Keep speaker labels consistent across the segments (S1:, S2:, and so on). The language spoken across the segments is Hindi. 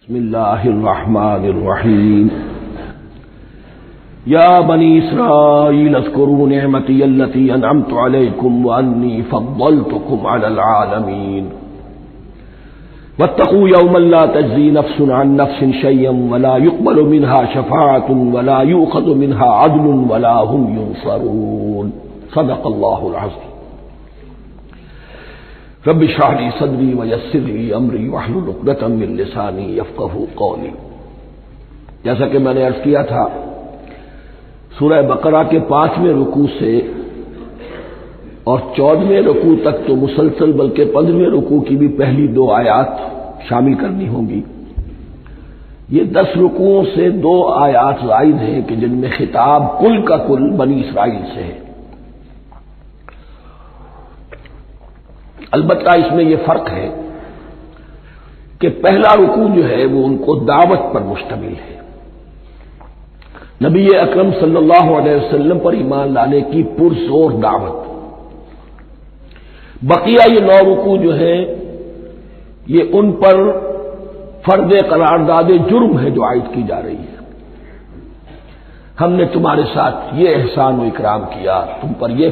S1: बिस्मिल्लाहिर्रहमानिर्रहीम। या बनी इसराईल अज़्कुरू निअमती अल्लती अनअमतु अलैकुम व अन्नी फ़द्दलतुकुम अलल आलमीन। वत्तक़ू यौमन ला तज्ज़ी नफ्सुन अन नफ्सिन शय्अन वला युक़बलु मिन्हा शफ़ाअतुन वला युअख़ज़ु मिन्हा अदलुन वला हुम युनसरून। सदक़ल्लाहुल अज़ीम। रब्बि इश्रह ली सदरी व यस्सिर ली अमरी वहलुल उक़दतम मिन लिसानी यफ़क़हू क़ौली। जैसा कि मैंने अर्ज़ किया था, सूरह बकरा के 5वें रुकू से और 14वें रुकू तक तो मुसलसल, बल्कि 15वें रुकू की भी पहली 2 आयात शामिल करनी होंगी। ये 10 रुकुओं से 2 आयात ज़ायद हैं कि जिनमें खिताब कुल का कुल बनी इसराइल से है। अलबत्ता इसमें यह फर्क है कि पहला रुकू जो है वो उनको दावत पर मुश्तमिल है, नबी अकरम सल्लल्लाहु अलैहि वसल्लम पर ईमान लाने की पुरजोर दावत। बकिया ये 9 रुकू जो है ये उन पर फर्द करारदाद जुर्म है जो आयद की जा रही है। हमने तुम्हारे साथ ये एहसान व इकराम किया, तुम पर यह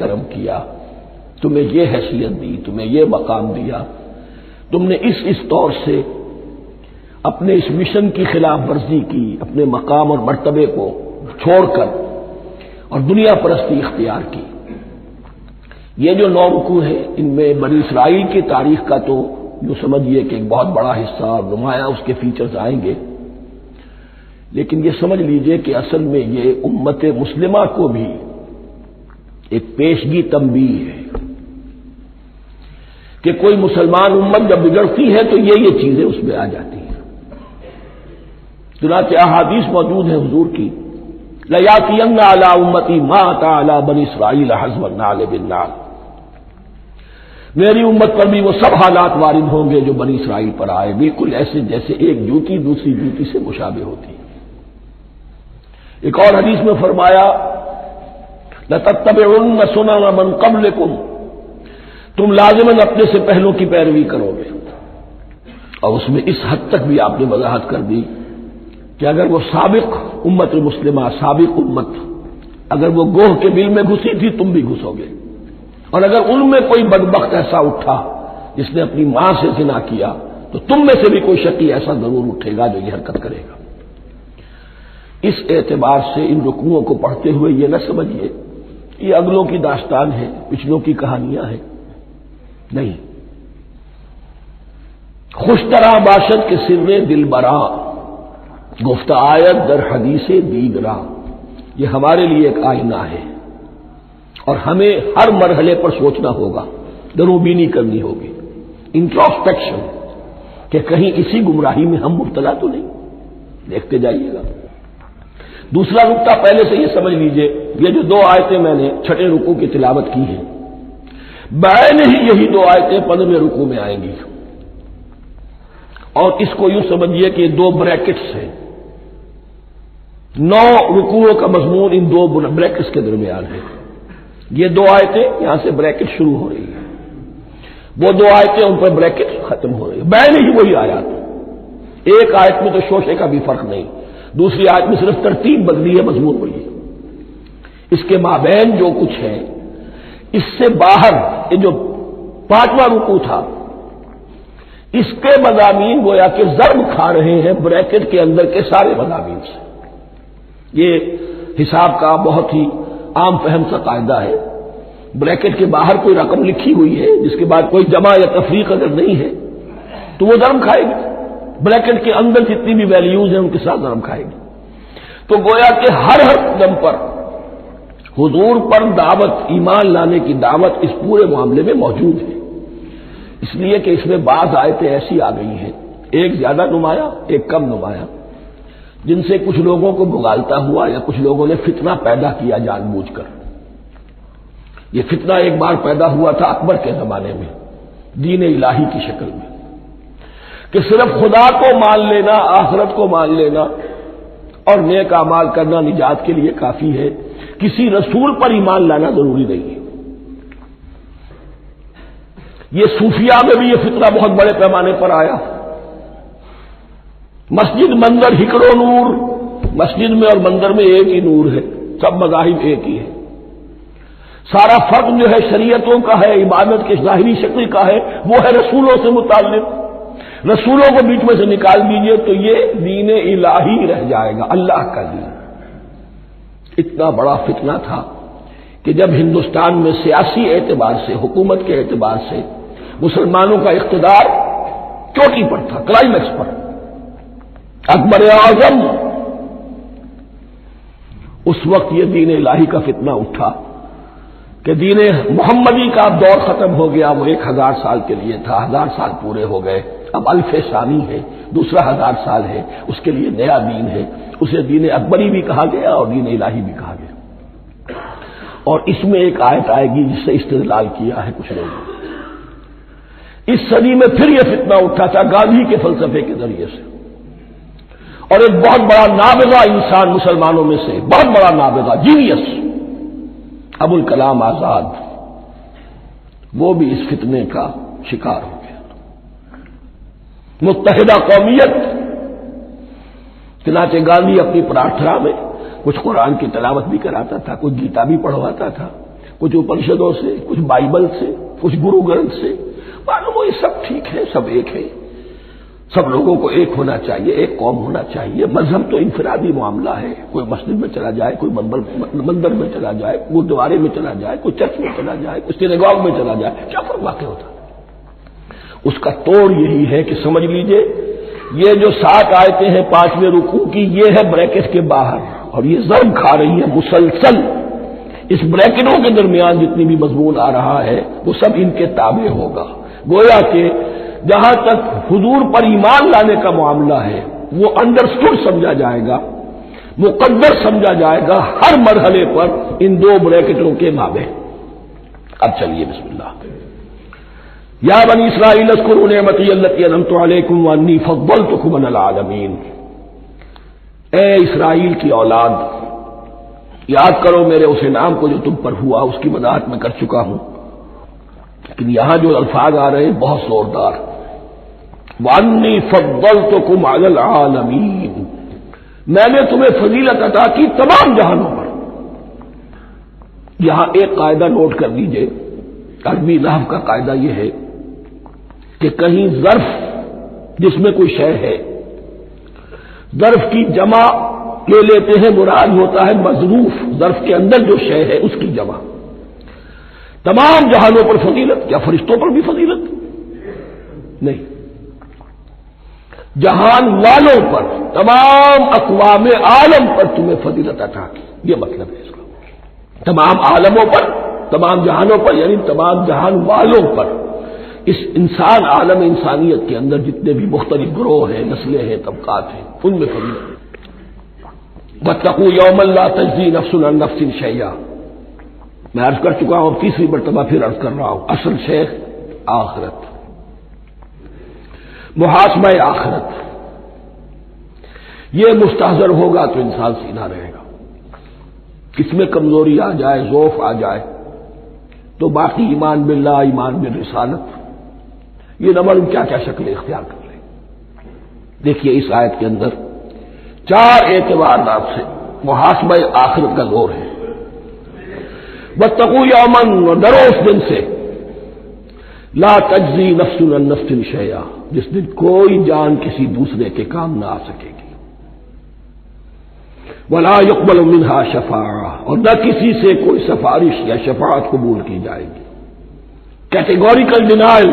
S1: करम किया, तुम्हें ये हैसियत दी, तुम्हें ये मकाम दिया, तुमने इस तौर से अपने इस मिशन की खिलाफ वर्जी की, अपने मकाम और मर्तबे को छोड़कर और दुनिया परस्ती इख्तियार की। ये जो 9 रुकू है इनमें बनी इसराइल की तारीख का तो जो समझिए कि एक बहुत बड़ा हिस्सा और नुमाया उसके फीचर्स आएंगे, लेकिन ये समझ लीजिए कि असल में ये उम्मत मुस्लिमा को भी एक पेशगी तंबीह है कि कोई मुसलमान उम्मत जब बिगड़ती है तो ये चीजें उसमें आ जाती हैं। चुनांचे अहादीस मौजूद है हुजूर की, लयातियन्ना अला उम्मती मा अता अला बनी इसराईल हज़वन नाल बिन्नाल। मेरी उम्मत पर भी वो सब हालात वारिद होंगे जो बनी इसराइल पर आए, बिल्कुल ऐसे जैसे एक जूती दूसरी जूती से मुशाबे होती है। एक और हदीस में फरमाया, लतत्तबिउन्न सुनन मन क़ब्लकुम, तुम लाज़िमन अपने से पहलों की पैरवी करोगे। और उसमें इस हद तक भी आपने वजाहत कर दी कि अगर वो साबिक उम्मत मुस्लिमा, साबिक उम्मत, अगर वो गोह के बिल में घुसी थी तुम भी घुसोगे, और अगर उनमें कोई बदबख्त ऐसा उठा जिसने अपनी मां से ज़िना किया तो तुम में से भी कोई शकी ऐसा जरूर उठेगा जो ये हरकत करेगा। इस एतबार से इन रुकुओं को पढ़ते हुए ये न समझिए ये अगलों की दास्तान है, पिछलों की कहानियां हैं, नहीं। खुश तरह बाशत के सिर्रे दिल बरा, गुफ्ता आयत दर हदीसे दीगरा, ये हमारे लिए एक आईना है और हमें हर मरहले पर सोचना होगा, दरूबीनी करनी होगी, इंट्रोस्पेक्शन, कि कहीं इसी गुमराही में हम मुब्तला तो नहीं। देखते जाइएगा। दूसरा नुक्ता पहले से ये समझ लीजिए, ये जो 2 आयतें मैंने 6ठे रुकू की तिलावत की हैं, बैन ही यही 2 आयतें 15वें रुकू में आएंगी। और इसको यूं समझिए कि 2 ब्रैकेट्स हैं। 9 रुकुओं का मजमून इन 2 ब्रैकेट्स के दरमियान है। ये 2 आयतें यहां से ब्रैकेट शुरू हो रही है, वो 2 आयतें उन पर ब्रैकेट खत्म हो रही है। बैन ही वही आयत, एक आयत में तो शोशे का भी फर्क नहीं, दूसरी आयत में सिर्फ तरतीब बदली है, मजमून वही है। इसके माबैन जो कुछ है, इससे बाहर ये जो 5वां रुकू था, इसके मज़ामीन गोया कि ज़र्ब खा रहे हैं ब्रैकेट के अंदर के सारे मज़ामीन से। ये हिसाब का बहुत ही आम फहम सा कायदा है। ब्रैकेट के बाहर कोई रकम लिखी हुई है जिसके बाद कोई जमा या तफरीक अगर नहीं है तो वो ज़र्ब खाएगी, ब्रैकेट के अंदर जितनी भी वैल्यूज हैं उनके साथ ज़र्ब खाएगी। तो गोया कि हर कदम पर हुजूर पर दावत, ईमान लाने की दावत इस पूरे मामले में मौजूद है। इसलिए कि इसमें बाज़ आयतें ऐसी आ गई हैं, एक ज्यादा नुमाया एक कम नुमाया, जिनसे कुछ लोगों को भुगालता हुआ या कुछ लोगों ने फितना पैदा किया जानबूझकर। यह फितना एक बार पैदा हुआ था अकबर के जमाने में, दीन इलाही की शक्ल में, कि सिर्फ खुदा को मान लेना, आखिरत को मान लेना और नेक अमाल करना निजात के लिए काफी है, किसी रसूल पर ईमान लाना जरूरी नहीं है। ये सूफिया में भी ये फितना बहुत बड़े पैमाने पर आया। मस्जिद मंदिर हिकड़ो नूर, मस्जिद में और मंदिर में एक ही नूर है, सब मज़ाहिब एक ही है। सारा फर्क जो है शरीयतों का है, इबादत के ज़ाहिरी शक्ल का है, वो है रसूलों से मुताल्लिक। रसूलों को बीच में से निकाल दीजिए तो ये दीन इलाही रह जाएगा, अल्लाह का दीन। इतना बड़ा फितना था कि जब हिंदुस्तान में सियासी एतबार से, हुकूमत के एतबार से मुसलमानों का इख्तिदार चोटी पर था, क्लाइमैक्स पर, अकबर आजम, उस वक्त ये दीन इलाही का फितना उठा कि दीन मोहम्मदी का दौर खत्म हो गया। वो 1000 साल के लिए था, 1000 साल पूरे हो गए, अब अल्फे सानी है, दूसरा 1000 साल है, उसके लिए नया दीन है। उसे दीन अकबरी भी कहा गया और दीन इलाही भी कहा गया। और इसमें एक आयत आएगी जिससे इस्तेदलाल किया है कुछ लोगों। इस सदी में फिर यह फितना उठा था गांधी के फलसफे के जरिए से, और एक बहुत बड़ा नाबिगा इंसान मुसलमानों में से, बहुत बड़ा नाबिगा, जीनियस, अबुल कलाम आजाद, वो भी इस फितने का शिकार हो गया। मुत्तहिदा कौमियत, चनाचे गांधी अपनी प्रार्थना में कुछ कुरान की तिलावत भी कराता था, कुछ गीता भी पढ़वाता था, कुछ उपनिषदों से, कुछ बाइबल से, कुछ गुरु ग्रंथ से। मालूम हो ये सब ठीक है, सब एक है, सब लोगों को एक होना चाहिए, एक कौम होना चाहिए। मजहब तो इंफरादी मामला है, कोई मस्जिद में चला जाए, कोई मंदिर में चला जाए, गुरुद्वारे में चला जाए, कोई चर्च में चला जाए, कोई सिनेगॉग में चला जाए, क्या फर्क वाकई होता है। उसका तोड़ यही है कि समझ लीजिए ये जो 7 आयतें हैं 5वें रुकू की, ये है ब्रैकेट के बाहर, और ये ज़र्ब खा रही है मुसलसल। इस ब्रैकेटों के दरमियान जितनी भी मजमून आ रहा है वो सब इनके ताबे होगा। गोया कि जहां तक हुजूर पर ईमान लाने का मामला है वो अंडरस्टूड समझा जाएगा, मुकद्दर समझा जाएगा हर मरहले पर इन 2 ब्रैकेटों के माबे। अब चलिए बिस्मिल्लाह। या बनी इस्राईल अज़्कुरू निअमती अल्लती अनअमतु अलैकुम व अन्नी फद्दलतुकुम अलल आलमीन। ए इस्राईल की औलाद, याद करो मेरे उस इनाम को जो तुम पर हुआ, उसकी वजाहत मैं कर चुका हूं, लेकिन यहां जो अल्फाज आ रहे हैं बहुत जोरदार। व अन्नी फद्दलतुकुम अलल आलमीन, मैंने तुम्हें फजीलत अता की तमाम जहानों पर। यहां एक कायदा नोट कर लीजिए, अरबी नहव का कायदा यह है कि कहीं ज़र्फ जिसमें कोई शय है, ज़र्फ की जमा ले लेते हैं, मुराद होता है मज़रूफ, ज़र्फ के अंदर जो शय है उसकी जमा। तमाम जहानों पर फजीलत, क्या फरिश्तों पर भी फजीलत? नहीं, जहान वालों पर, तमाम अक़वाम आलम पर तुम्हें फजीलत अता की, यह मतलब है इसका। तमाम आलमों पर, तमाम जहानों पर, यानी तमाम जहान वालों पर। इस इंसान आलम इंसानियत के अंदर जितने भी मुख्तलिफ ग्रोह हैं, नस्लें हैं, तबकात हैं, उनमें फजीलत है। वत्तकू यौमन ला तजज़ी नफ्सुन अन नफ्सिन शैया, मैं अर्ज कर चुका हूं, तीसरी मरतबा फिर अर्ज कर रहा हूं। असल शेख आखिरत, मुहासबा आखिरत, यह मुस्तहज़र होगा तो इंसान सीधा रहेगा। इसमें कमजोरी आ जाए, ज़ौफ आ जाए, तो बाकी ईमान बिल्लाह, ईमान बिल रिसालत, ये न मालूम क्या क्या शक्लें इख्तियार कर ले। देखिए इस आयत के अंदर 4 एतबार से मुहासबा आखिरत का जोर है। वत्तकू यौमन, और डरो उस दिन से, ला तजज़ी नफ्सुन अन नफ्सिन शैया, जिस दिन कोई जान किसी दूसरे के काम ना आ सकेगी। वला युक़बल मिन्हा शफ़ाअह, और न किसी से कोई सिफारिश या शफाअत कबूल की जाएगी। Categorical denial.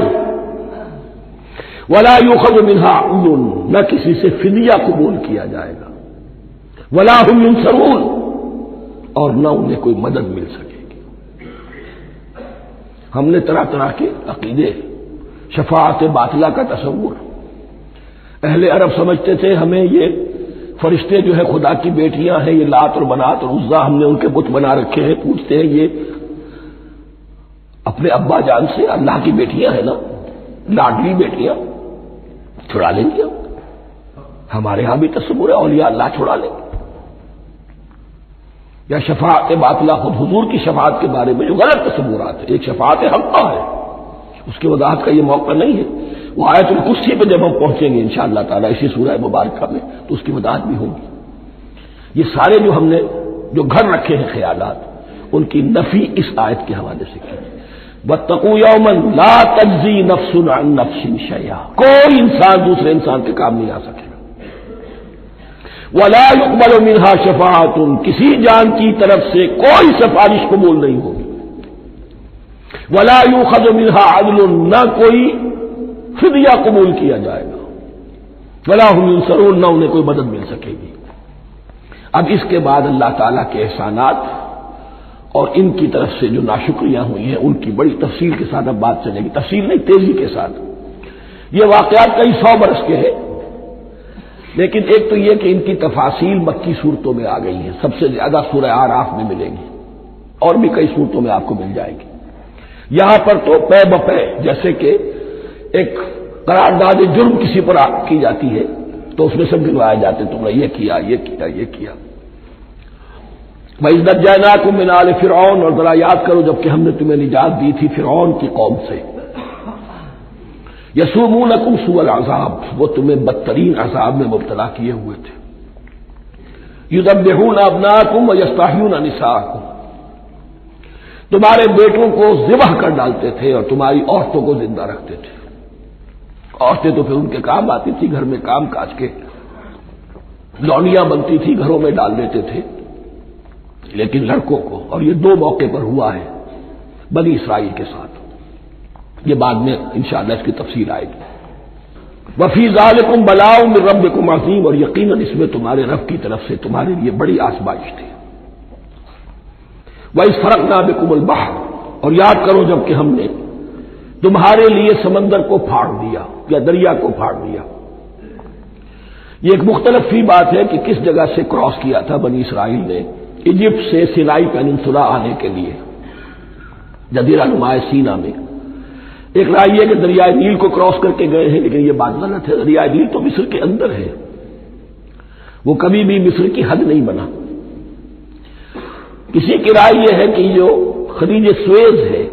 S1: वला युख़ज़ मिन्हा अदल, न किसी से फिदिया कबूल किया जाएगा। वला हुम युनसरून, और न उन्हें कोई मदद मिल सकेगी। हमने तरह तरह के अकीदे, शफाअत बातिला का तसव्वुर, अहले अरब समझते थे हमें ये फरिश्ते जो है खुदा की बेटियां हैं, ये लात और मनात और उज़्ज़ा, हमने उनके बुत बना रखे हैं। पूछते हैं ये अपने अब्बा जान से अल्लाह की बेटियां हैं ना, लाडली बेटियां, छुड़ा लेंगे हम। हमारे यहां भी तस्वुर है औलिया अल्लाह छुड़ा लेंगे। या शफाअत बातिला, खुद हुजूर की शफाअत के बारे में जो गलत तस्वुरात है। एक शफाअत हक़्क़ा है, उसकी वजाहत का ये मौका नहीं है। वो आयतुल कुर्सी पे जब हम पहुंचेंगे इंशाअल्लाह ताला इसी सूरह मुबारका में तो उसकी वजाहत भी होगी। ये सारे जो हमने जो घर रखे हैं ख्यालात उनकी नफी इस आयत के हवाले से की। वत्तकू यौमन ला तज्जी नफ्सुन अन नफ्सिन शैया, कोई इंसान दूसरे इंसान के काम नहीं आ सकेगा। वला युक़बलु मिन्हा शफ़ाअतुन, किसी जान की तरफ से कोई सिफारिश कबूल नहीं होगी। वला यूख़ज़ु मिन्हा अदलुन, न कोई फिदिया कबूल किया जाएगा। वला हुम युनसरून, न उन्हें कोई मदद मिल सकेगी। अब इसके बाद अल्लाह ताला के एहसानात और इनकी तरफ से जो नाशुक्रियां हुई हैं उनकी बड़ी तफसील के साथ अब बात चलेगी। तफसील नहीं, तेजी के साथ। ये वाकयात कई 100 बरस के हैं, लेकिन एक तो यह कि इनकी तफासील मक्की सूरतों में आ गई है। सबसे ज्यादा सूरह आराफ में मिलेगी और भी कई सूरतों में आपको मिल जाएगी। यहां पर तो पै बपै, जैसे कि एक करारदाद जुर्म किसी पर की जाती है तो उसमें सब गिनवाए जाते, तुमने ये किया, ये किया, ये किया। वइज़ नज्जयनाकुम मिन आलि फिरऔन, और जरा याद करो जबकि हमने तुम्हें निजात दी थी फिरऔन की कौम से। यसूमूनकुम सुअल अज़ाब, वो तुम्हें बदतरीन अज़ाब में मुब्तला किए हुए थे। युज़ब्बिहून अब्नाकुम व यस्तहयून निसाअकुम, तुम्हारे बेटों को ज़िबह कर डालते थे और तुम्हारी औरतों को जिंदा रखते थे। औरतें तो फिर उनके काम आती थी, घर में काम काज के लौंडियां बनती थी, घरों में डाल देते थे। लेकिन लड़कों को, और ये 2 मौके पर हुआ है बनी इसराइल के साथ, ये बाद में इंशाअल्लाह इसकी तफसील आएगी। वफी ज़ालिकुम बलाउ मिन रब्बिकुम अज़ीम, और यकीनन इसमें तुम्हारे रब की तरफ से तुम्हारे लिए बड़ी आजमाइश थी। वइज़ फ़रक़ना बिकुमुल बहर, और याद करो जबकि हमने तुम्हारे लिए समंदर को फाड़ दिया या दरिया को फाड़ दिया। ये एक मुख्तलिफ ही बात है कि किस जगह से क्रॉस किया था बनी इसराइल ने इजिप्ट से सिनाई पेनिनसुला आने के लिए, जजीरा नुमाए सीना में। एक राय यह कि दरियाए नील को क्रॉस करके गए हैं, लेकिन यह बात गलत है। दरियाए नील तो मिस्र के अंदर है, वो कभी भी मिस्र की हद नहीं बना। किसी की राय यह है कि जो खलीज सुएज है,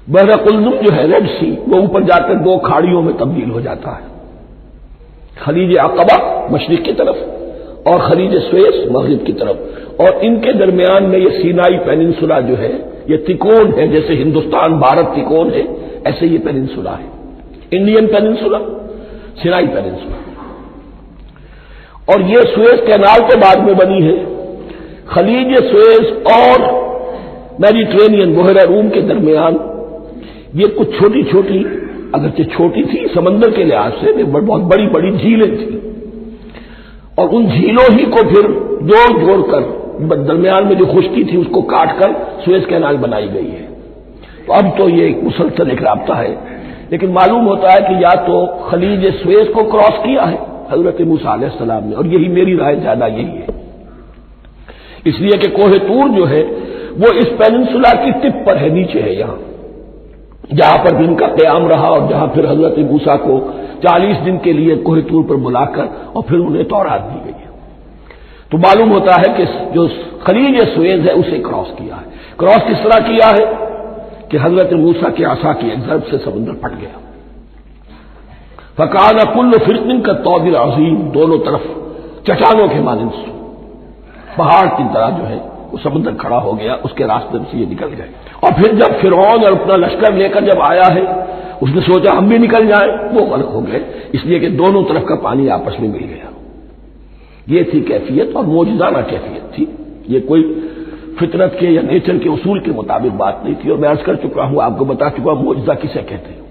S1: बहर कुल्जुम जो है रेड सी, वो ऊपर जाकर 2 खाड़ियों में तब्दील हो जाता है। खलीज अक़बा मशरिक की तरफ और खलीज सुएज मगरिब की तरफ, और इनके दरमियान में ये सीनाई पेनिनसुला जो है ये त्रिकोण है। जैसे हिंदुस्तान भारत त्रिकोण है, ऐसे ये पेनिनसुला है। Indian peninsula, Sinai peninsula. और ये सुएज कैनाल तो बाद में बनी है। खलीज सुएज और मेडिटेरेनियन बहरा रूम के दरमियान ये कुछ छोटी छोटी, अगरचे छोटी थी समंदर के लिहाज से, बहुत बड़ी बड़ी झीलें थी, और उन झीलों ही को फिर जोड़ जोड़कर दरमियान में जो खुश्की थी उसको काटकर सुएज कैनाल बनाई गई है। तो अब तो ये एक मुसलसल एक राब्ता है, लेकिन मालूम होता है कि या तो खलीज सुएज को क्रॉस किया है हजरत मूसा अलैहिस्सलाम ने, और यही मेरी राय ज्यादा यही है, इसलिए कि कोहे तूर जो है वो इस पेनिनसुला की टिप पर है, नीचे है, यहां जहां पर दिन का क़याम रहा और जहां फिर हजरत मूसा को 40 दिन के लिए कोहे तूर पर बुलाकर और फिर उन्हें तौरात दी गई है। तो मालूम होता है कि जो खलीज सुएज है उसे क्रॉस किया है। क्रॉस किस तरह किया है कि हजरत मूसा के आसा की एक ज़रब से समंदर फट गया। फकाना कुल्लु फिरकिन का तौदिल अज़ीम, दोनों तरफ चट्टानों के मानिंद पहाड़ की तरह जो है वो समुद्र खड़ा हो गया, उसके रास्ते से ये निकल गए। और फिर जब फिरौन और अपना लश्कर लेकर जब आया है, उसने सोचा हम भी निकल जाएं, वो गलत हो गए, इसलिए कि दोनों तरफ का पानी आपस में मिल गया। ये थी कैफियत, और मौजूदाना कैफियत थी। ये कोई फितरत के या नेचर के उसूल के मुताबिक बात नहीं थी, और मैं अर्ज कर चुका हूं, आपको बता चुका हूं मौजूदा किसे कहते हैं।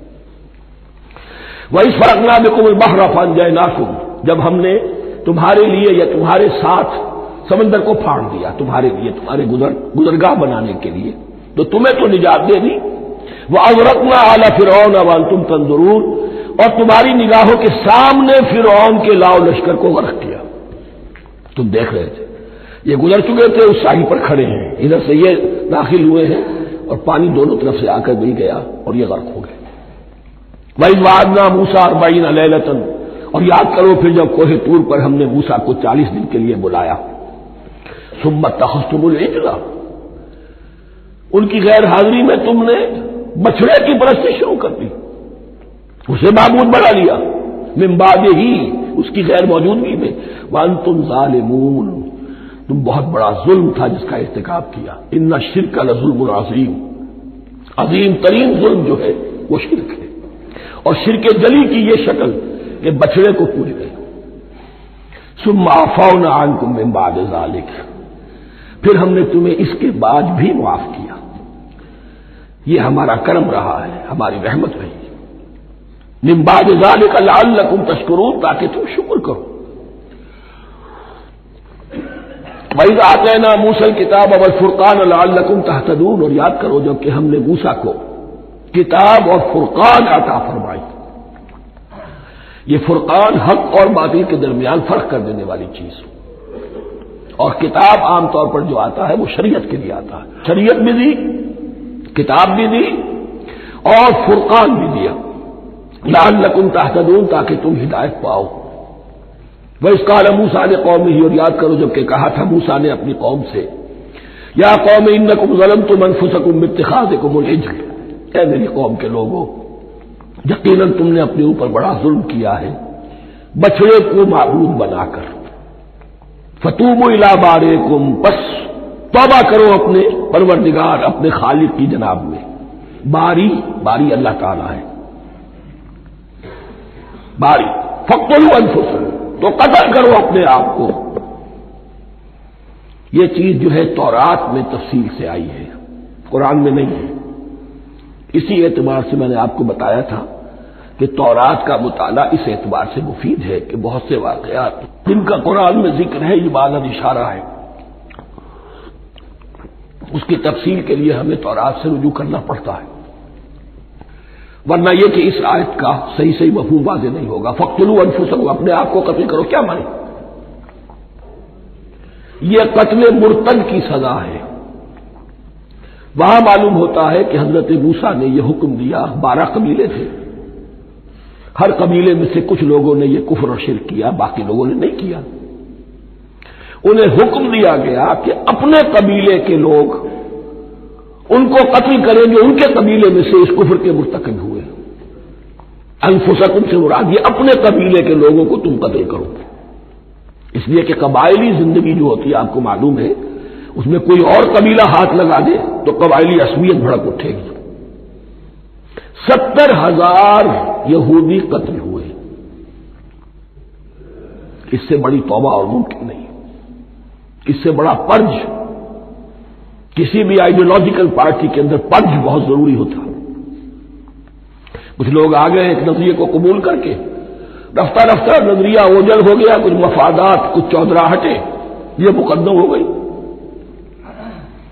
S1: वही फरकना बिकुमुल बहर फअनजयनाकुम, जब हमने तुम्हारे लिए या तुम्हारे साथ समंदर को फाड़ दिया, तुम्हारे लिए, तुम्हारे गुजरगाह बनाने के लिए, तो तुम्हें तो निजात दे दी। वह अग़रक़ना आला फिरऔन व अंतुम तंज़ुरून, और तुम्हारी निगाहों के सामने फिरऔन के लाओ लश्कर को गर्क किया, तुम देख रहे थे। ये गुजर चुके थे, उस साही पर खड़े हैं, इधर से ये दाखिल हुए हैं और पानी दोनों तरफ से आकर मिल गया और ये गर्क हो गए। वही वादना मूसा 40 लैलतन, और याद करो फिर जब कोहे तूर पर हमने मूसा को 40 दिन के लिए बुलाया। सुम्मा तख़ज़्तुमुल इजला, उनकी गैर हाजिरी में तुमने बछड़े की परस्ती शुरू कर दी। उसे माबूद बना लिया, मिन बाद ही, उसकी गैर मौजूदगी में। वअंतुम ज़ालिमून, तुम बहुत बड़ा जुल्म था जिसका इर्तिकाब किया। इन्ना शिर्क लज़ुल्मुन अज़ीम, अजीम तरीन जुल्म जो है वो शिर्क है। और शिर्क जली की ये शक्ल कि बछड़े को पूज गए। सुम्मा अफ़ौना अन्कुम मिन बाद ज़ालिक, फिर हमने तुम्हें इसके बाद भी माफ किया। ये हमारा करम रहा है, हमारी रहमत रही। मिन बाद ज़ालिक लअल्लकुम तशकुरून, ताकि तुम शुक्र करो। वइज़ आतैना मूसा किताब वल फुरकान लअल्लकुम तहतदून, और याद करो जबकि हमने मूसा को किताब और फुरकान अता फरमाई। ये फुरकान हक और बातिल के दरमियान फर्क कर देने वाली चीज। और किताब आमतौर पर जो आता है वो शरीयत के लिए आता है। शरीयत भी दी, किताब भी दी और फुरकान भी दिया, लअल्लकुम तहतदून, ताकि तुम हिदायत पाओ। वइज़ क़ाल मूसा ने कौमिही, और याद करो जबकि कहा था मूसा ने अपनी कौम से, या कौम इन्नकुम ज़लमतुम अनफुसकुम बित्तिखाज़िकुमुल इज्ल, ऐ मेरी कौम के लोगों, यकीनन तुमने अपने ऊपर बड़ा जुल्म किया है बछड़े को माबूद बनाकर। फतूबू इला बारिकुम, बस तौबा करो अपने परवरदिगार, अपने खालिक की जनाब में। बारी, बारी अल्लाह ताला है। बारी फक्तुलू अनफुसकुम, तो कत्ल करो अपने आप को। यह चीज जो है तौरात में तफसील से आई है, कुरान में नहीं है। इसी एतबार से मैंने आपको बताया था कि तौरात का मुताला इस एतबार से मुफीद है कि बहुत से वाकयात जिनका कुरान में जिक्र है, इबादत इशारा है, उसकी तफसील के लिए हमें तौरात से रुजू करना पड़ता है। वरना यह कि इस आयत का सही सही मफहूम वाज़ेह नहीं होगा। फक्तुलू अनफुसकुम, अपने आप को कत्ल करो, क्या माने? यह कत्ल मुर्तद की सजा है। वहां मालूम होता है कि हजरत मूसा ने यह हुक्म दिया। 12 कबीले थे, हर कबीले में से कुछ लोगों ने यह कुफ्र और शिर्क किया, बाकी लोगों ने नहीं किया। उन्हें हुक्म दिया गया कि अपने कबीले के लोग उनको कत्ल करें जो उनके कबीले में से इस कुफ्र के मुर्तकिब हुए। अनफुसकुम से मुराद ये अपने कबीले के लोगों को तुम कत्ल करो, इसलिए कि कबायली जिंदगी जो होती है आपको मालूम है, उसमें कोई और कबीला हाथ लगा दे तो कबायली असमियत भड़क उठेगी। 70,000 यहूदी कत्ल हुए। इससे बड़ी तौबा और मुमकिन नहीं, इससे बड़ा पर्ज। किसी भी आइडियोलॉजिकल पार्टी के अंदर पर्ज बहुत जरूरी होता है। कुछ लोग आ गए एक नजरिए को कबूल करके, रफ्ता रफ्ता नजरिया ओझल हो गया, कुछ मफादात, कुछ चौधराहटे, ये मुकद्दम हो गई।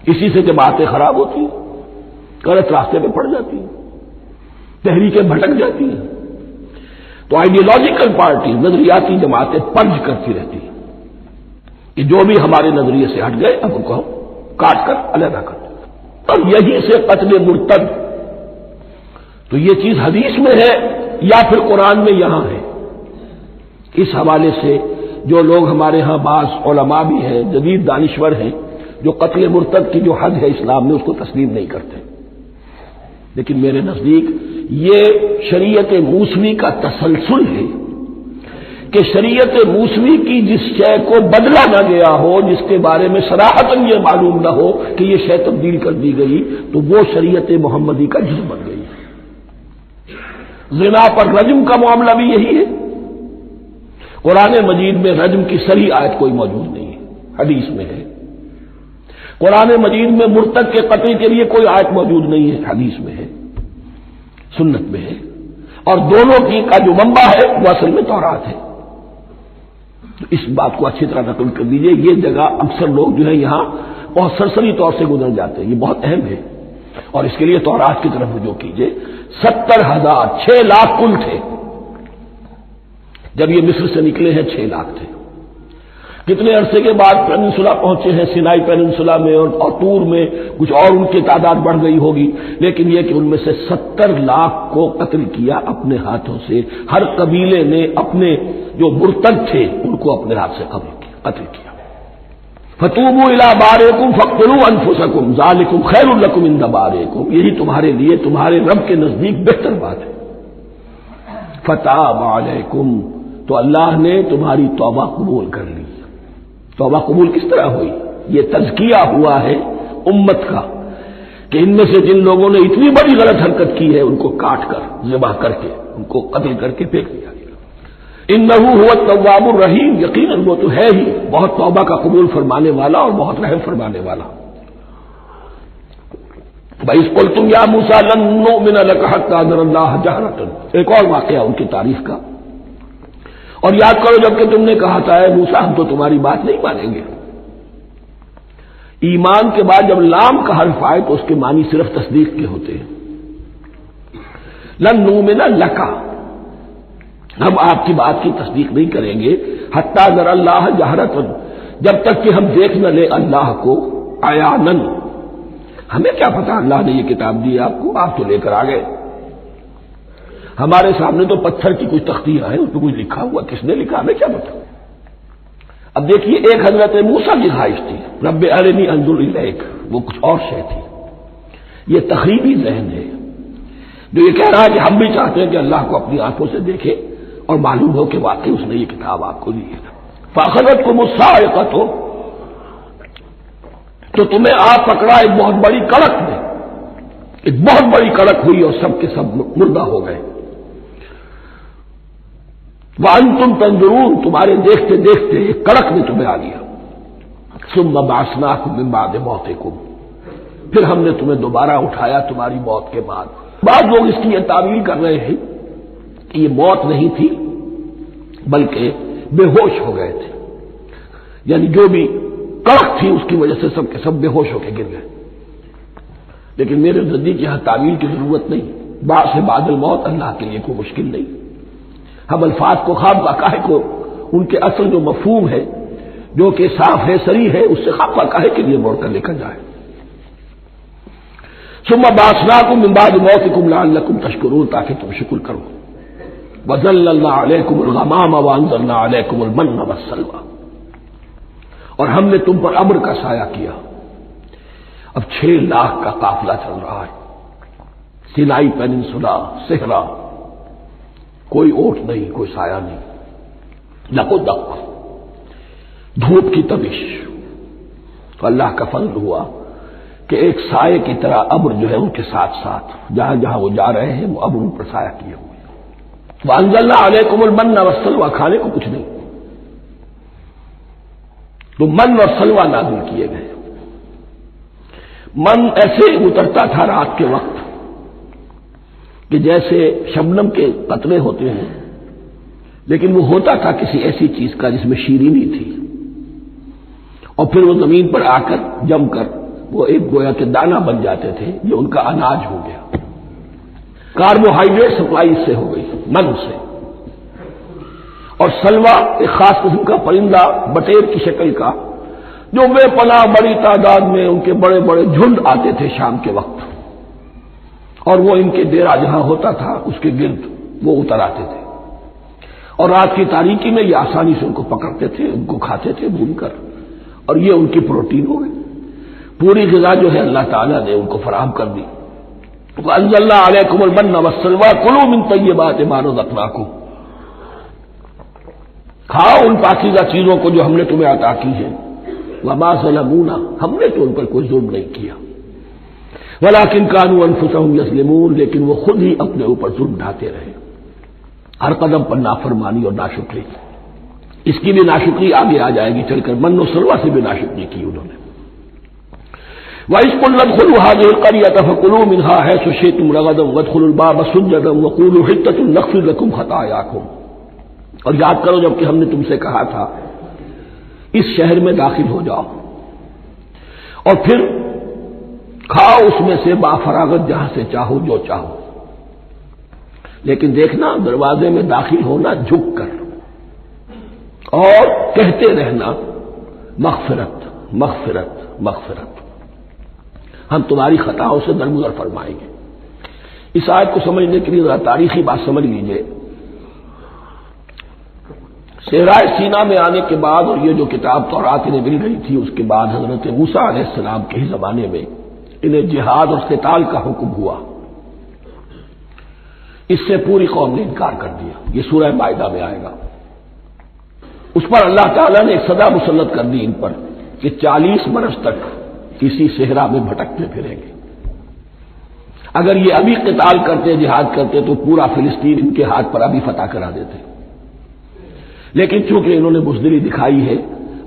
S1: इसी से जमातें खराब होती हैं, गलत रास्ते पे पड़ जाती हैं, तहरीकें भटक जाती हैं। तो आइडियोलॉजिकल पार्टी, नजरियाती जमातें पर्ज करती रहती हैं कि जो भी हमारे नजरिए से हट गए अब उनको हम काट कर अलग कर दें। और यही से कत्ल मुर्तद, तो ये चीज हदीस में है या फिर कुरान में यहां है। इस हवाले से जो लोग हमारे यहां बाज उलमा भी हैं, जदीद दानिश्वर हैं, जो कत्ल मुर्तद की जो हद है इस्लाम में उसको तस्लीम नहीं करते। लेकिन मेरे नजदीक ये शरीयत मूसवी का तसलसल है कि शरीयत मूसवी की जिस शय को बदला न गया हो, जिसके बारे में सराहतन यह मालूम न हो कि यह शय तब्दील कर दी गई, तो वो शरीयत मोहम्मदी का जुज़ बन गई है। ज़िना पर रज्म का मामला भी यही है। कुरान मजीद में रज्म की सही आयत कोई मौजूद नहीं है, हदीस में है। कुरान मजीद में मुर्तद के कत्ल के लिए कोई आयत मौजूद नहीं है, हदीस में है, सुन्नत में है। और दोनों की का जो मंबा है वह असल में तौरात है। तो इस बात को अच्छी तरह नकल कर दीजिए। ये जगह अक्सर लोग जो है यहां बहुत सरसरी तौर से गुजर जाते हैं, ये बहुत अहम है। और इसके लिए तौरात की तरफ रुजू कीजिए। 70,000, 6 लाख कुल थे जब ये मिस्र से निकले हैं, 6 लाख थे। कितने अरसे के बाद पेनिनसुला पहुंचे हैं, सिनाई पेनिनसुला में और तूर में, कुछ और उनकी तादाद बढ़ गई होगी, लेकिन यह कि उनमें से 70 लाख को कत्ल किया अपने हाथों से। हर कबीले ने अपने जो मुर्तद थे उनको अपने हाथ से कत्ल किया। फतूबू इला बारिकुम फक्तुलू अनफुसकुम ज़ालिकुम खैरुल लकुम इंद बारिकुम, यही तुम्हारे लिए तुम्हारे रब के नजदीक बेहतर बात है। फताब अलैकुम, तो अल्लाह ने तुम्हारी तौबा कबूल कर ली। तौबा कबूल किस तरह हुई? ये तज़किया हुआ है उम्मत का कि इनमें से जिन लोगों ने इतनी बड़ी गलत हरकत की है उनको काट कर ज़िबा करके उनको कत्ल करके फेंक दिया गया। इन्नहु हुवा तव्वाबुर रहीम, यकीनन वो तो है ही बहुत तौबा का कबूल फरमाने वाला और बहुत रहम फरमाने वाला। भाई कुल तुम या मूसा लन नुमिन लक हत्ता नरल्लाह जहरतन, एक और वाकया उनकी तारीफ का। और याद करो जबकि तुमने कहा था मूसा हम तो तुम्हारी बात नहीं मानेंगे। ईमान के बाद जब लाम का हर्फ आए तो उसके मानी सिर्फ तस्दीक के होते हैं। लन नुमिन लका, हम आपकी बात की तस्दीक नहीं करेंगे हत्ता नरल्लाह जहरतन, जब तक कि हम देख न ले अल्लाह को आयानन। हमें क्या पता अल्लाह ने ये किताब दी आपको, आप तो लेकर आ गए। हमारे सामने तो पत्थर की कुछ तख्तियां हैं, उसमें कुछ लिखा हुआ, किसने लिखा हमें क्या पता। अब देखिए एक हजरत मूसा की ख्वाहिश थी रब्बे अरिनी अंजुर इलैक, वो कुछ और शय थी। ये तखरीबी जहन है जो ये कह रहा है कि हम भी चाहते हैं कि अल्लाह को अपनी आंखों से देखे और मालूम हो कि वाकई उसने ये किताब आपको दी है। फाखरत को मुस्साइक़त हो, तो तुम्हें आप पकड़ा एक बहुत बड़ी कड़क में, एक बहुत बड़ी कड़क हुई और सबके सब मुर्दा हो गए। वह अंतुम तंजुरून, तुम्हारे देखते देखते एक कड़क ने तुम्हें आ लिया। सुम्मा बासनाकुम मिन बाद मौतिकुम, फिर हमने तुम्हें दोबारा उठाया तुम्हारी मौत के बाद। बाद लोग इसकी यह तावील कर रहे हैं कि ये मौत नहीं थी बल्कि बेहोश हो गए थे, यानी जो भी कड़क थी उसकी वजह से सबके सब बेहोश होकर गिर गए। लेकिन मेरे नजदीक यहां तावील की जरूरत नहीं। बाद से बादल मौत अल्लाह के लिए कोई मुश्किल नहीं। हम अल्फाज को खाब काहे को उनके असल जो मफहूम है जो कि साफ है सरी है उससे खाब काहे के लिए मोड़कर लेकर जाए। सुम्मा बासनाकुम मिन बाद मौतिकुम लअल्लकुम तशकुरून, ताकि तुम शुक्र करो। वज़ल्ललना अलैकुमुल गमाम व अंज़लना अलैकुमुल मन्न वस्सलवा, और हमने तुम पर अम्र का साया किया। अब 6 लाख का काफिला चल रहा है, सिनाई पेनिनसुला, सेहरा, कोई ओट नहीं, कोई साया नहीं, लको दक, धूप की तबिश। तो अल्लाह का फजल हुआ कि एक साये की तरह अब्र जो है उनके साथ साथ जहां जहां वो जा रहे हैं वो अब्र उन पर साया किए हुए। वअंज़लना अलैकुमुल मन्न वस्सलवा, खाने को कुछ नहीं, तो मन और सलवा नाज़िल किए गए। मन ऐसे उतरता था रात के वक्त कि जैसे शबनम के कतरे होते हैं, लेकिन वो होता था किसी ऐसी चीज का जिसमें शीरीनी थी, और फिर वो जमीन पर आकर जमकर वो एक गोया के दाना बन जाते थे। ये उनका अनाज हो गया। कार्बोहाइड्रेट सप्लाई इससे हो गई, मन से। और सलवा एक खास किस्म का परिंदा बटेर की शक्ल का, जो बेपनाह बड़ी तादाद में उनके बड़े बड़े झुंड आते थे शाम के वक्त, और वो इनके डेरा जहां होता था उसके गिर्द वो उतर आते थे, और रात की तारीकी में ये आसानी से उनको पकड़ते थे, उनको खाते थे भूनकर, और ये उनकी प्रोटीन हो गई। पूरी ग़िज़ा जो है अल्लाह ताला ने उनको फराहम कर दी। वअंज़लना अलैकुमुल मन्न वस्सलवा कुलू मिन तय्यिबाति मा रज़क़नाकुम, खाओ उन पाकीज़ा चीजों को जो हमने तुम्हें अता की है। वमा ज़लमूना, हमने तो उन पर कोई जुल्म नहीं किया। वलाकिन कानू अनफुसहुम यज़लिमून, लेकिन वो खुद ही अपने ऊपर जुल्म ढाते रहे, हर कदम पर नाफरमानी और नाशुक्री। इसकी भी नाशुक्री आगे आ जाएगी चलकर, मन्नो सलवा से भी नाशुक्री की उन्होंने। वइज़ क़ुल्ना उदख़ुलू हाज़िहिल क़रयत फ़कुलू मिन्हा हैसु शि'तुम रग़दन वदख़ुलुल बाब सुज्जदन वक़ूलू हित्ततुन नग़फ़िर लकुम ख़तायाकुम। और याद करो जबकि हमने तुमसे कहा था इस शहर में दाखिल हो जाओ और फिर खाओ उसमें से बाफरागत जहां से चाहो जो चाहो, लेकिन देखना दरवाजे में दाखिल होना झुक कर और कहते रहना मग़फ़िरत मग़फ़िरत मग़फ़िरत, हम तुम्हारी खताओं से दरगुजर फरमाएंगे। इस आयत को समझने के लिए तारीखी बात समझ लीजिए। सहराए सीना में आने के बाद और ये जो किताब तौरात इन्हें मिल गई थी उसके बाद हजरत मूसा अलैहिस्सलाम के ही जमाने में इन्हें जिहाद और क़िताल का हुक्म हुआ। इससे पूरी कौम ने इनकार कर दिया। ये सूरह माइदा में आएगा। उस पर अल्लाह ताला ने एक सदा मुसल्लत कर दी इन पर कि 40 बरस तक इसी सेहरा में भटकते फिरेंगे। अगर ये अभी क़िताल करते, जिहाद करते, तो पूरा फिलिस्तीन इनके हाथ पर अभी फतह करा देते। लेकिन चूंकि इन्होंने बुज़दिली दिखाई है,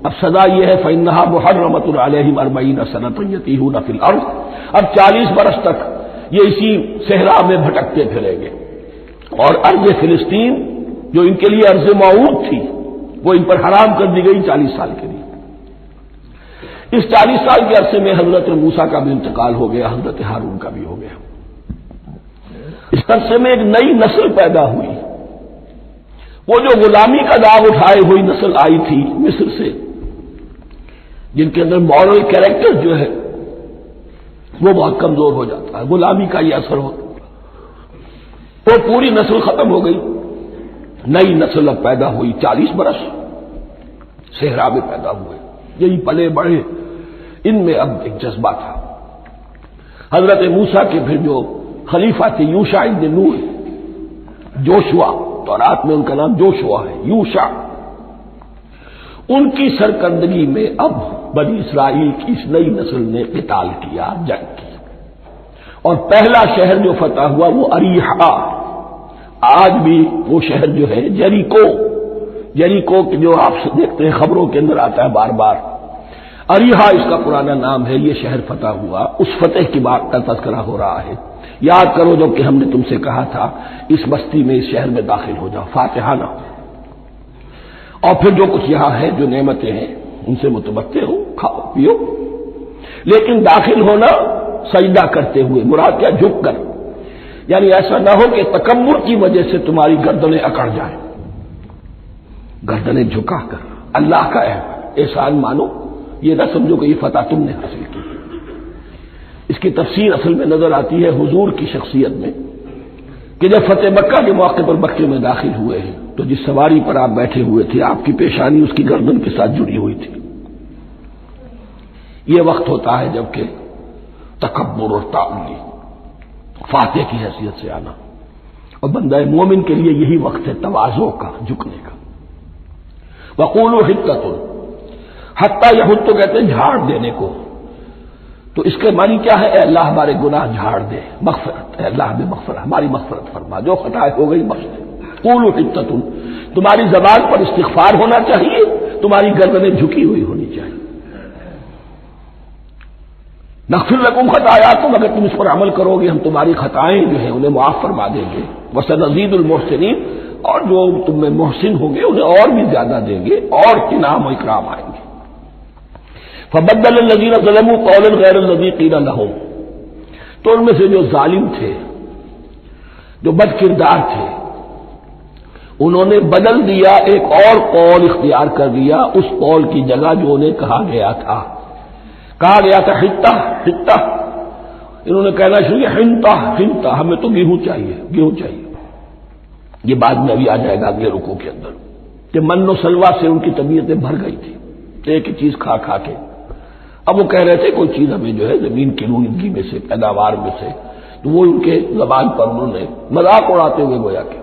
S1: अब सदा यह है फ़इन्नहा मुहर्रमतुन अलैहिम 40 सनतन यतीहून फिल अर्ज़। अब 40 बरस तक ये इसी सेहरा में भटकते फिरेंगे और अर्ज़ फिलिस्तीन जो इनके लिए अर्ज़ मऊद थी वो इन पर हराम कर दी गई 40 साल के लिए। इस 40 साल के अरसे में हजरत मूसा का भी इंतकाल हो गया, हजरत हारून का भी हो गया। इस अरसे में एक नई नस्ल पैदा हुई। वो जो गुलामी का दाग उठाए हुई नस्ल आई थी मिस्र से, जिनके अंदर मॉरल कैरेक्टर जो है वो बहुत कमजोर हो जाता है, गुलामी का ये असर होता है, वो पूरी नस्ल खत्म हो गई। नई नस्ल अब पैदा हुई। 40 बरस सेहरा में पैदा हुए, यही पले बढ़े। इनमें अब एक जज्बा था। हजरत मूसा के फिर जो खलीफा थे यूशा इब्न नून, जोशुआ, तो रात में उनका नाम जोशुआ है, यूशा, उनकी सरकर्दगी में अब बनी इस्राइल की इस नई नस्ल ने क़िताल किया, जंग की। और पहला शहर जो फतह हुआ वो अरीहा। आज भी वो शहर जो है जेरिको, जेरिको जो आप देखते हैं खबरों के अंदर आता है बार बार, अरीहा इसका पुराना नाम है। ये शहर फतह हुआ, उस फतेह की बात का तज़किरा हो रहा है। याद करो जब कि हमने तुमसे कहा था इस बस्ती में, इस शहर में दाखिल हो जाओ, फातिहाना, और फिर जो कुछ यहां है, जो नेमतें हैं, उनसे मुतमत्ते हो, खाओ पियो, लेकिन दाखिल होना सजदा करते हुए, मुराद क्या, झुक कर। यानी ऐसा ना हो कि तकम्मुर की वजह से तुम्हारी गर्दनें अकड़ जाए, गर्दनें झुकाकर अल्लाह का एहसान मानो। ये ना समझो कि ये फतह तुमने हासिल की। इसकी तफसीर असल में नजर आती है हुजूर की शख्सियत में कि जब फतेह मक्का के मौके पर मक्के में दाखिल हुए हैं तो जिस सवारी पर आप बैठे हुए थे आपकी पेशानी उसकी गर्दन के साथ जुड़ी हुई थी। यह वक्त होता है जबकि तकब्बुर और ताउली, फातेह की हैसियत से आना, और बंदा मोमिन के लिए यही वक्त है तवाज़ो का, झुकने का। वक़ूलू हित्ततुन, हत्ता यहुद तो कहते हैं झाड़ देने को, तो इसके मानी क्या है, अल्लाह हमारे गुनाह झाड़ दे, मग़फ़िरत, अल्लाह हमें मग़फ़िरत, हमारी मग़फ़िरत फरमा, जो खताएं हो गई बख्श दे। क़ूलू हित्ततुन, तुम्हारी ज़बान पर इस्तिग़फ़ार होना चाहिए, तुम्हारी गर्दनें झुकी हुई होनी चाहिए। नग़फ़िर लकुम ख़तायाकुम, अगर तुम इस पर अमल करोगे हम तुम्हारी खताएं जो है उन्हें मुआफ़ फरमा देंगे। वसनज़ीदुल मुहसिनीन, और जो तुम में मोहसिन होंगे उन्हें और भी ज्यादा देंगे, और इनाम और इकराम आएंगे। फबद्दलल्लज़ीना ज़लमू क़ौलन ग़ैरल्लज़ी क़ीला लहुम, तो उनमें से जो जालिम थे, जो बदकिरदार थे, उन्होंने बदल दिया, एक और कौल इख्तियार कर लिया उस कौल की जगह जो उन्हें कहा गया था। कहा गया था हित्ता हित्ता, इन्होंने कहना शुरू किया हिंता हिंता, हमें तो गेहूं चाहिए, गेहूं चाहिए। ये बाद में अभी आ जाएगा अगले रुकू के अंदर कि मन्नो सलवा से उनकी तबीयतें भर गई थी, एक ही चीज खा खा के। अब वो कह रहे थे कोई चीज हमें जो है जमीन की रूनगी में से, पैदावार में से, तो वो उनके जबान पर उन्होंने मजाक उड़ाते हुए गोया कि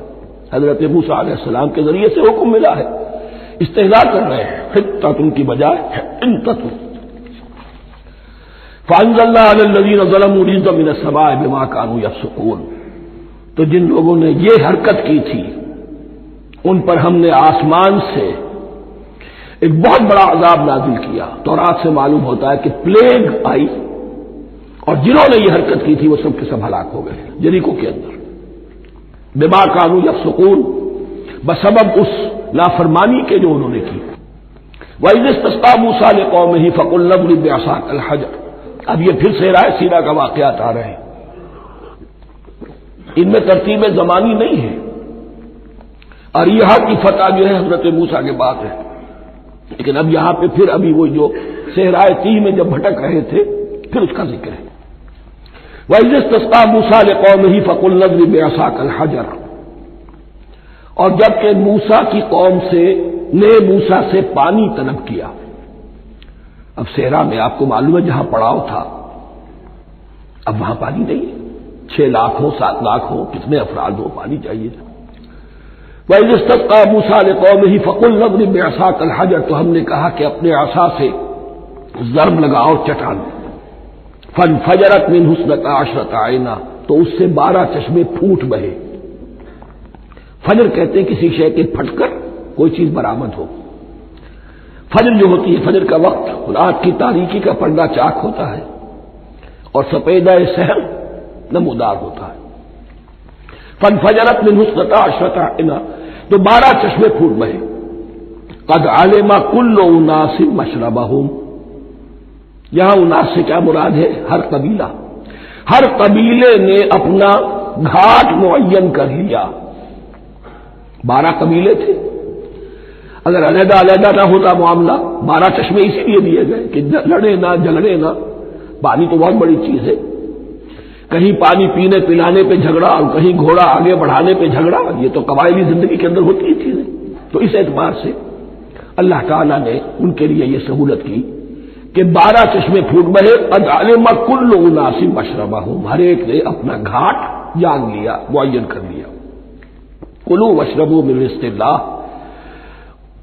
S1: हजरत मूसा अलैहिस्सलाम के जरिए से हुक्म मिला है, इस्तेज़ा कर रहे हैं, हित्ततुन की बजाय हिंततुन। फ़अंज़लना अलल्लज़ीना ज़लमू रिज़्क़न मिनस समाई बिमा कानू यफ़सुक़ून, तो जिन लोगों ने ये हरकत की थी उन पर हमने आसमान से एक बहुत बड़ा अजाब नाजिल किया। तौरात से मालूम होता है कि प्लेग आई और जिन्होंने ये हरकत की थी वो सब के सब हलाक हो गए जरीको के अंदर। बिमा कानू यफ़सुक़ून, बसबब उस लाफरमानी के जो उन्होंने की। वइज़ इस्तस्क़ा मूसा लिक़ौमिही फ़क़ुल नज़रिब बिअसाकल हजर, अब ये फिर से राय सीरा का वाक़यात आ रहे हैं। इनमें तरतीब ज़मानी नहीं है। अरीहा की फतह जो है हजरत मूसा के बाद है, लेकिन अब यहां पे फिर अभी वो जो सहराए तीह में जब भटक रहे थे फिर उसका जिक्र है। वइज़ इस्तस्क़ा मूसा लिक़ौमिही फ़क़ुल नज़रिब बिअसाकल हजर, और जबकि मूसा की कौम ने मूसा से पानी तलब किया। अब सेहरा में आपको मालूम है जहां पड़ाव था, अब वहां पानी नहीं है, 6 लाख हो, 7 लाख हो, कितने अफराद हो, पानी चाहिए। वह इस्तस्क़ा मूसा लिक़ौमिही फ़क़ुल नज़रिब बिअसाकल हजर, तो हमने कहा कि अपने आसा से ज़र्ब लगाओ चट्टान। फनफजरत मिन्हु इस्नता अशरता ऐना, तो उससे 12 चश्मे फूट बहे। फजर कहते हैं किसी शय के फटकर कोई चीज बरामद हो। फजर जो होती है, फजर का वक्त रात की तारीकी का पर्दा चाक होता है और सफेदा सहर नमूदार होता है। फनफजरत मिन्हु इस्नता अशरता ऐना, तो 12 चश्मे फूट बहे। कद आलिमा कुल्लु उनासिन मशरबहुम, यहां उनास से क्या मुराद है? हर कबीला, हर कबीले ने अपना घाट मुअय्यन कर लिया। 12 कबीले थे, अगर अलहदा अलहदा ना होता मामला, 12 चश्मे इसीलिए दिए गए कि लड़े ना झगड़े ना। पानी तो बहुत बड़ी चीज है, कहीं पानी पीने पिलाने पे झगड़ा और कहीं घोड़ा आगे बढ़ाने पे झगड़ा, ये तो कबायली जिंदगी के अंदर होती ही चीजें। तो इस एतबार से अल्लाह ताला ने उनके लिए यह सहूलत की कि 12 चश्मे फूट बहे। अद अलिमा कुल्लु उनासिन मशरबहुम, हर एक ने अपना घाट जान लिया, मुअय्यन कर लिया। कुलू वशरबू मिन रिज़्क़िल्लाह,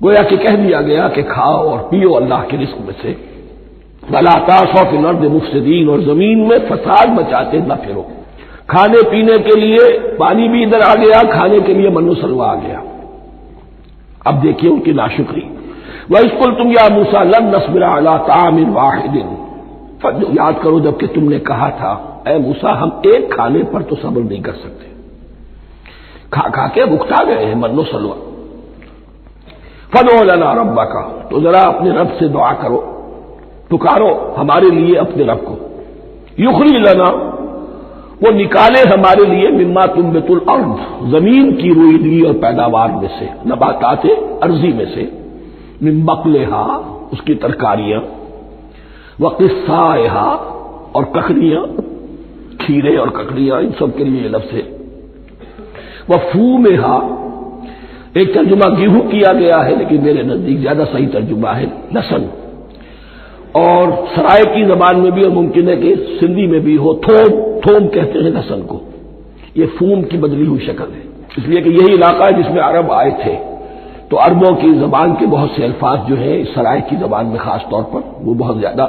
S1: गोया कि कह दिया गया कि खाओ और पियो अल्लाह के रिज़्क़ में से। वला तासौ फिल अर्दि मुफ़सिदीन, और जमीन में फसाद मचाते न फिरो। खाने पीने के लिए पानी भी इधर आ गया, खाने के लिए मन्नो सलवा आ गया। अब देखिए उनकी नाशुक्री। वइज़ तुम या मूसा लन नस्बिरा अला तामिन वाहिदिन, याद करो जबकि तुमने कहा था ए मूसा हम एक खाने पर तो सब्र नहीं कर सकते, खा खा के भुगता गए हैं मन्नो सलवा। फदो लना रब्बका, तो जरा अपने रब से दुआ करो, पुकारो हमारे लिए अपने रब को। युखरी लना, वो निकाले हमारे लिए मिम्मा तुम्बितुल अर्द, जमीन की रोईदगी और पैदावार में से, नबातात अर्जी में से, मिन बक़लिहा, उसकी तरकारियां, व क़िस्साइहा, और ककड़ियां, खीरे और ककड़ियां, इन सब के लिए लफ्ज़ है। व फूमिहा, एक तर्जुमा गेहूं किया गया है, लेकिन मेरे नजदीक ज्यादा सही तर्जुमा है लहसन, और सराय की जबान में भी और मुमकिन है कि सिंधी में भी हो, थोम, थोम कहते हैं लहसन को। ये फूम की बदली हुई शक्ल है, इसलिए कि यही इलाका है जिसमें अरब आए थे, तो अरबों की जबान के बहुत से अल्फाज जो है इस सराय की जबान में खास तौर पर वो बहुत ज्यादा,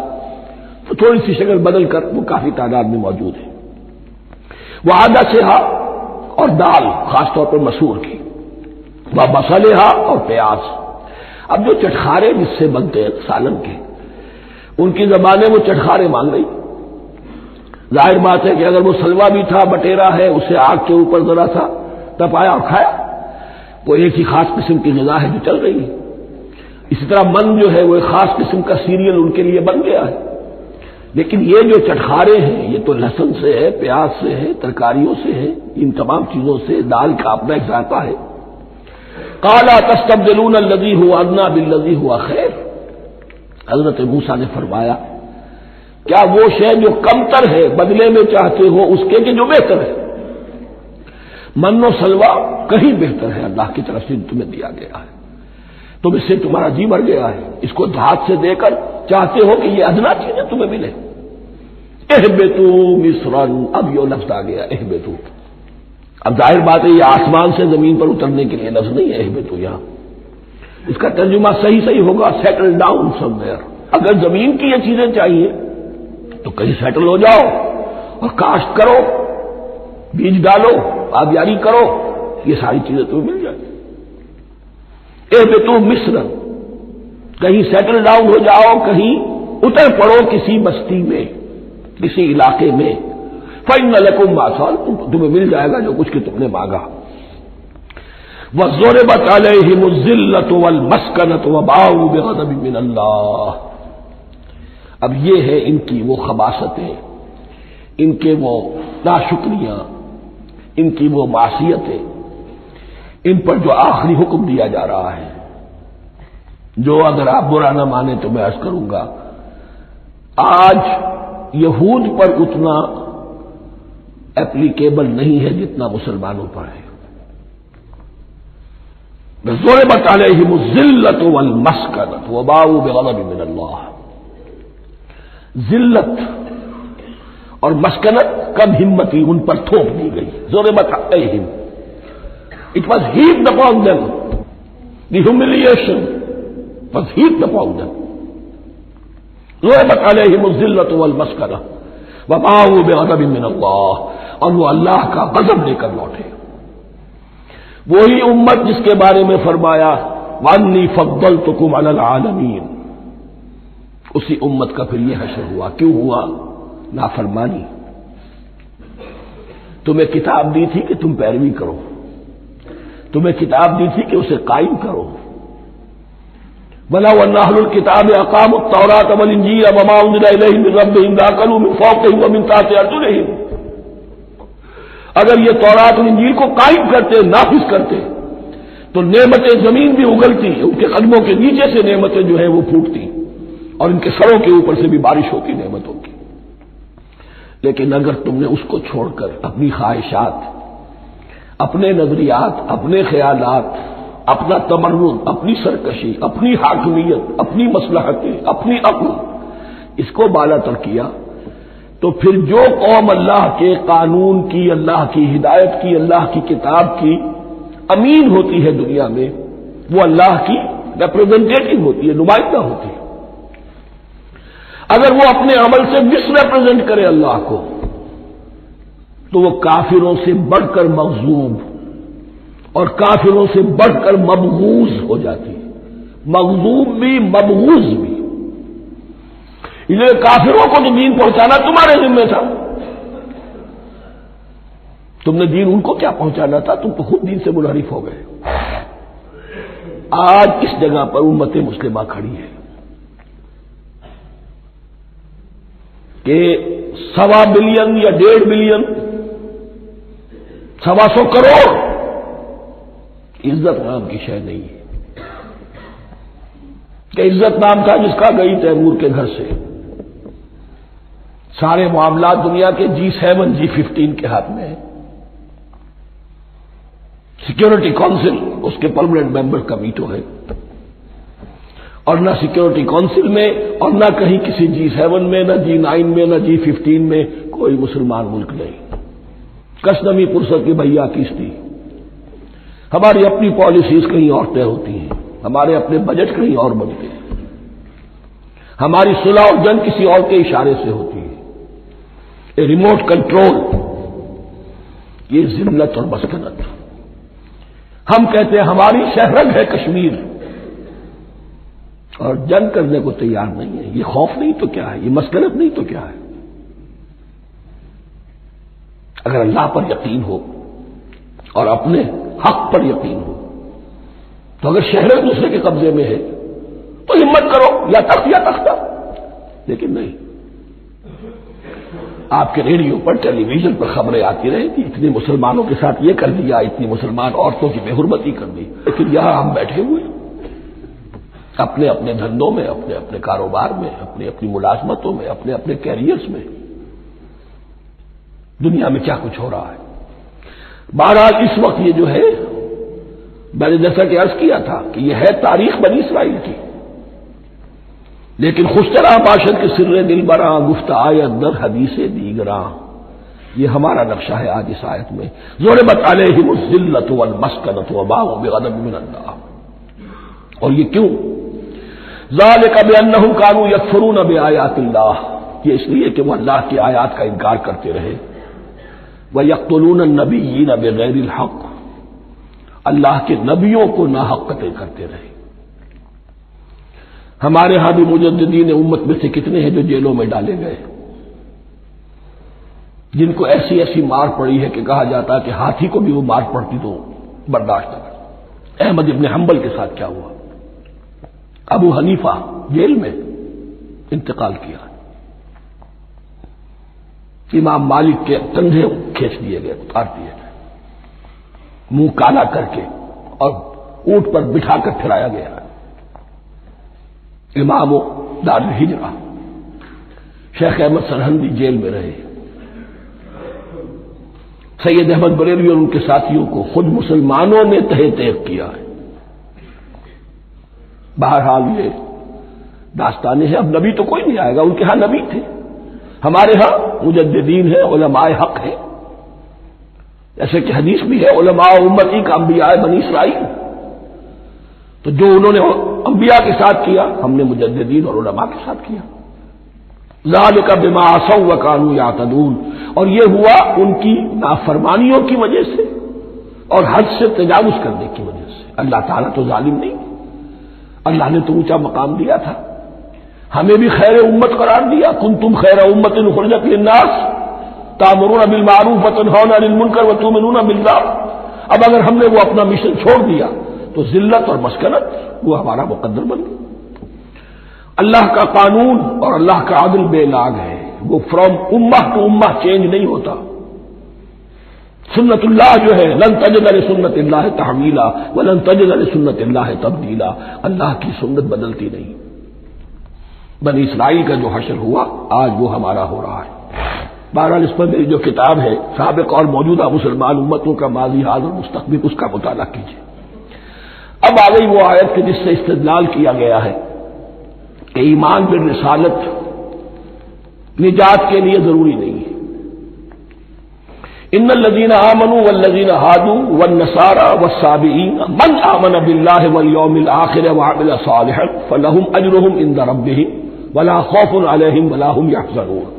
S1: तो थोड़ी सी शक्ल बदल कर वो काफी तादाद में मौजूद है। वह आदा से हा, और दाल खासतौर पर मसूर की, व बसलेहा, और प्याज। अब जो चटखारे जिससे बनते हैं सालन के, उनकी जबानें वो चटखारे मांग रही। जाहिर बात है कि अगर वो सलवा भी था, बटेरा है, उसे आग के ऊपर जरा सा तपाया और खाया, वो एक ही खास किस्म की ग़िज़ा है जो चल रही है। इसी तरह मन जो है वो एक खास किस्म का सीरियल उनके लिए बन गया है। लेकिन ये जो चटखारे हैं ये तो लहसुन से है, प्याज से है, तरकारियों से है, इन तमाम चीजों से, दाल का अपना एक जाता है। काला तस्तब्दिलून अल्लज़ी हुवा अदना बिल्लज़ी हुवा खैर, हजरत मूसा ने फरमाया क्या वो शय जो कमतर है बदले में चाहते हो उसके कि जो बेहतर है? मन्नो सलवा कहीं बेहतर है, अल्लाह की तरफ से तुम्हें दिया गया है, तुम इससे तुम्हारा जी भर गया है, इसको हाथ से देकर चाहते हो कि ये अदना चीजें तुम्हें मिले। एहबेतू मिस्रन, अब यो लफ्ज आ गया एहबेतू। अब जाहिर बात है ये आसमान से जमीन पर उतरने के लिए लफ्ज नहीं है एहबेतू, यहां इसका तर्जुमा सही सही होगा सेटल डाउन समवेयर। अगर जमीन की ये चीजें चाहिए तो कहीं सेटल हो जाओ और काश्त करो, बीज डालो, आबियारी करो, ये सारी चीजें तुम्हें मिल जाएगी। एहबेतू मिस्रन, कहीं सेटल डाउन हो जाओ, कहीं उतर पड़ो किसी बस्ती में, किसी इलाके में। फइन्न लकुम मा सअलतुम, तुम्हें मिल जाएगा जो कुछ कि तुमने मांगा। वज़ुरिबत अलैहिमुज़ ज़िल्लतु वल मस्कनतु वबाउ बिग़ज़बिन मिनल्लाह। अब ये है इनकी वो खबासतें, इनके वो नाशुक्रियां, इनकी वो मासियतें, इन पर जो आखिरी हुक्म दिया जा रहा है, जो अगर आप बुरा न माने तो मैं अर्ज करूंगा, आज यहूद पर उतना एप्लीकेबल नहीं है जितना मुसलमानों पर है। ज़ुरिबत अलैहिमुज़ ज़िल्लतु वल मस्कनतु वबाउ बिग़ज़बिन मिनल्लाह। जिल्लत और मस्कनत कम हिम्मती उन पर थोप दी गई। ज़ुरिबत अलैहिम, it was heaped upon them, the humiliation was heaped upon them. ज़ुरिबत अलैहिम ज़िल्लतु वल मस्कनह व बाऊ बिग़ज़बिन मिन अल्लाह, और वो अल्लाह का गजब लेकर लौटे। वही उम्मत जिसके बारे में फरमाया वन्नी फद्दलतुकुम अलल आलमीन, उसी उम्मत का फिर यह हश्र हुआ। क्यों हुआ? नाफरमानी। तुम्हें किताब दी थी कि तुम पैरवी करो, तुम्हें किताब दी थी कि उसे कायम करो। वला वन्ना अहलुल किताब अक़ामुत तौरात वल इंजील वमा उन्ज़िला इलैहिम मिन रब्बिहिम लाअकलू मिन फ़ौक़िहिम व मिन तहति अर्जुलिहिम। अगर ये तौरात और इंजील को कायम करते, नाफिज करते, तो नेमतें जमीन भी उगलती, उनके कदमों के नीचे से नेमतें जो है वो फूटती और इनके सरों के ऊपर से भी बारिश होती नेमतों की। लेकिन अगर तुमने उसको छोड़कर अपनी ख्वाहिशात, अपने नजरियात, अपने ख्यालात, अपना तमर्रुद, अपनी सरकशी, अपनी हाकमियत, अपनी मसलहतें, अपनी अक्ल, इसको बालातर किया, तो फिर जो कौम अल्लाह के कानून की, अल्लाह की हिदायत की, अल्लाह की किताब की अमीन होती है दुनिया में, वो अल्लाह की रिप्रेजेंटेटिव होती है, नुमाइंदा होती है। अगर वो अपने अमल से मिसरिप्रेजेंट करे अल्लाह को, तो वो काफिरों से बढ़कर मग़ज़ूब और काफिरों से बढ़कर मबगूज हो जाती है। मग़ज़ूब भी, मबगूज भी। इसलिए काफिरों को तो दीन पहुंचाना तुम्हारे जिम्मे था। तुमने दीन उनको क्या पहुंचाना था? तुम तो खुद दीन से मुनहरिफ हो गए। आज इस जगह पर उम्मत मुस्लिमा खड़ी है कि 1.25 बिलियन या 1.5 बिलियन, 125 करोड़ इज्जत नाम की शय नहीं है। कि इज्जत नाम था जिसका गई तैमूर के घर से। सारे मामला दुनिया के G7, G15 के हाथ में है। सिक्योरिटी काउंसिल उसके परमानेंट मेंबर का वीटो है, और ना सिक्योरिटी काउंसिल में और ना कहीं किसी G7 में, ना G9 में, ना G15 में कोई मुसलमान मुल्क नहीं। कसनमी पुरसत की भैया किस्ती। हमारी अपनी पॉलिसीज कहीं और तय होती हैं, हमारे अपने बजट कहीं और बनते हैं, हमारी सुलह और जंग किसी और के इशारे से होती है। ए रिमोट कंट्रोल, ये जिल्लत और मस्कनत। हम कहते हैं हमारी शहरग है कश्मीर, और जंग करने को तैयार नहीं है। ये खौफ नहीं तो क्या है? ये मस्कनत नहीं तो क्या है? अगर अल्लाह पर यकीन हो और अपने हक पर यकीन हो, तो अगर शहर दूसरे के कब्जे में है तो हिम्मत करो, या तख्त या तख्ता। लेकिन नहीं, आपके रेडियो पर, टेलीविजन पर खबरें आती रहेगी, इतने मुसलमानों के साथ ये कर दिया, इतनी मुसलमान औरतों की बेहुरमती कर दी। लेकिन यहां हम बैठे हुए अपने अपने धंधों में, अपने अपने कारोबार में, अपनी अपनी मुलाजमतों में, अपने अपने कैरियर्स में। दुनिया में क्या कुछ हो रहा है। बहरहाल इस वक्त ये जो है, मैंने जैसा कि अर्ज किया था कि यह है तारीख बनी इसराइल की, लेकिन खुशतरा बाशर के सिर्रे दिल बरा गुफ्ता आयत दर हदीसे दीगरा, ये हमारा नक्शा है आज इस आयत में। ज़ुरिबत अलैहिम ज़िल्लत वल मस्कनत व बाऊ बिग़ज़बिन मिन अल्लाह। और ये क्यों? ज़ालिका बिअन्नहुम कानू यकफुरून बिआयातिल्लाह, ये इसलिए कि वह अल्लाह की आयात का इनकार करते रहे। व यक़्तुलून अन्नबिय्यीन बिग़ैरिल हक़, अल्लाह के नबियों को नाहक कत्ल करते रहे। हमारे यहां भी मुजद्दिदीन उम्मत में से कितने हैं जो जेलों में डाले गए, जिनको ऐसी ऐसी मार पड़ी है कि कहा जाता है कि हाथी को भी वो मार पड़ती तो बर्दाश्त न कर। अहमद इब्न हंबल के साथ क्या हुआ? अबू हनीफा जेल में इंतकाल किया। इमाम मालिक के कंधे खींच दिए गए, उतार दिए गए, मुंह काला करके और ऊंट पर बिठाकर फिराया गया। इमाम दारुल हिजरा शेख अहमद सरहंदी जेल में रहे। सैयद अहमद बरेलवी और उनके साथियों को खुद मुसलमानों ने तहे तैब किया है। बहरहाल ये दास्तानें हैं। अब नबी तो कोई नहीं आएगा, उनके यहां नबी थे, हमारे यहां मुजद्दिदीन है, उलमाए हक है। जैसे कि हदीस भी है, उलमा उम्मती का अंबिया बनी इसराइल। तो जो उन्होंने अंबिया के साथ किया, हमने मुजद्दिदीन और उलमा के साथ किया। ज़ालिका बिमा असौ व कानू यातदून, और ये हुआ उनकी नाफरमानियों की वजह से और हद से तजावुज करने की वजह से। अल्लाह ताला तो जालिम नहीं, अल्लाह ने तो ऊंचा मकाम दिया था, हमें भी खैर उम्मत करार दिया। कुंतुम खैर उम्मतिन उखरिजत लिन्नास तामुरून बिल मारूफ व तनहौना अनिल मुनकर व तुमिनून बिल्लाह। अब अगर हमने वो अपना मिशन छोड़ दिया तो जिल्लत और मस्कनत वो हमारा मुकद्दर बन गया। अल्लाह का कानून और अल्लाह का अदल बेलाग है, वो फ्रॉम उम्मह टू उम्मह चेंज नहीं होता। सुन्नतुल्लाह जो है, लन तजिद लिसुन्नतिल्लाह तहवीला व लन तजिद लिसुन्नतिल्लाह तब्दीला, अल्लाह की सुन्नत बदलती नहीं। बनी इस्राइल का जो हशर हुआ आज वो हमारा हो रहा है। बहरहाल इस पर मेरी जो किताब है साबिक और मौजूदा मुसलमान उम्मतों का माजी हाल और मुस्तकबिल, उसका मुताला कीजिए। अब आ गई वो आयत कि जिससे इस्तेदलाल किया गया है कि ईमान बिल रिसालत निजात के लिए जरूरी नहीं है। इन्नल्लज़ीना आमनू वल्लज़ीना हादू वन्नसारा वस्साबिईन मन आमन बिल्लाहि वल यौमिल आखिर व अमिल सालिहन फलहुम अजरुहुम इंदा रब्बिहिम वला खौफुन अलैहिम वला हुम यहज़नून।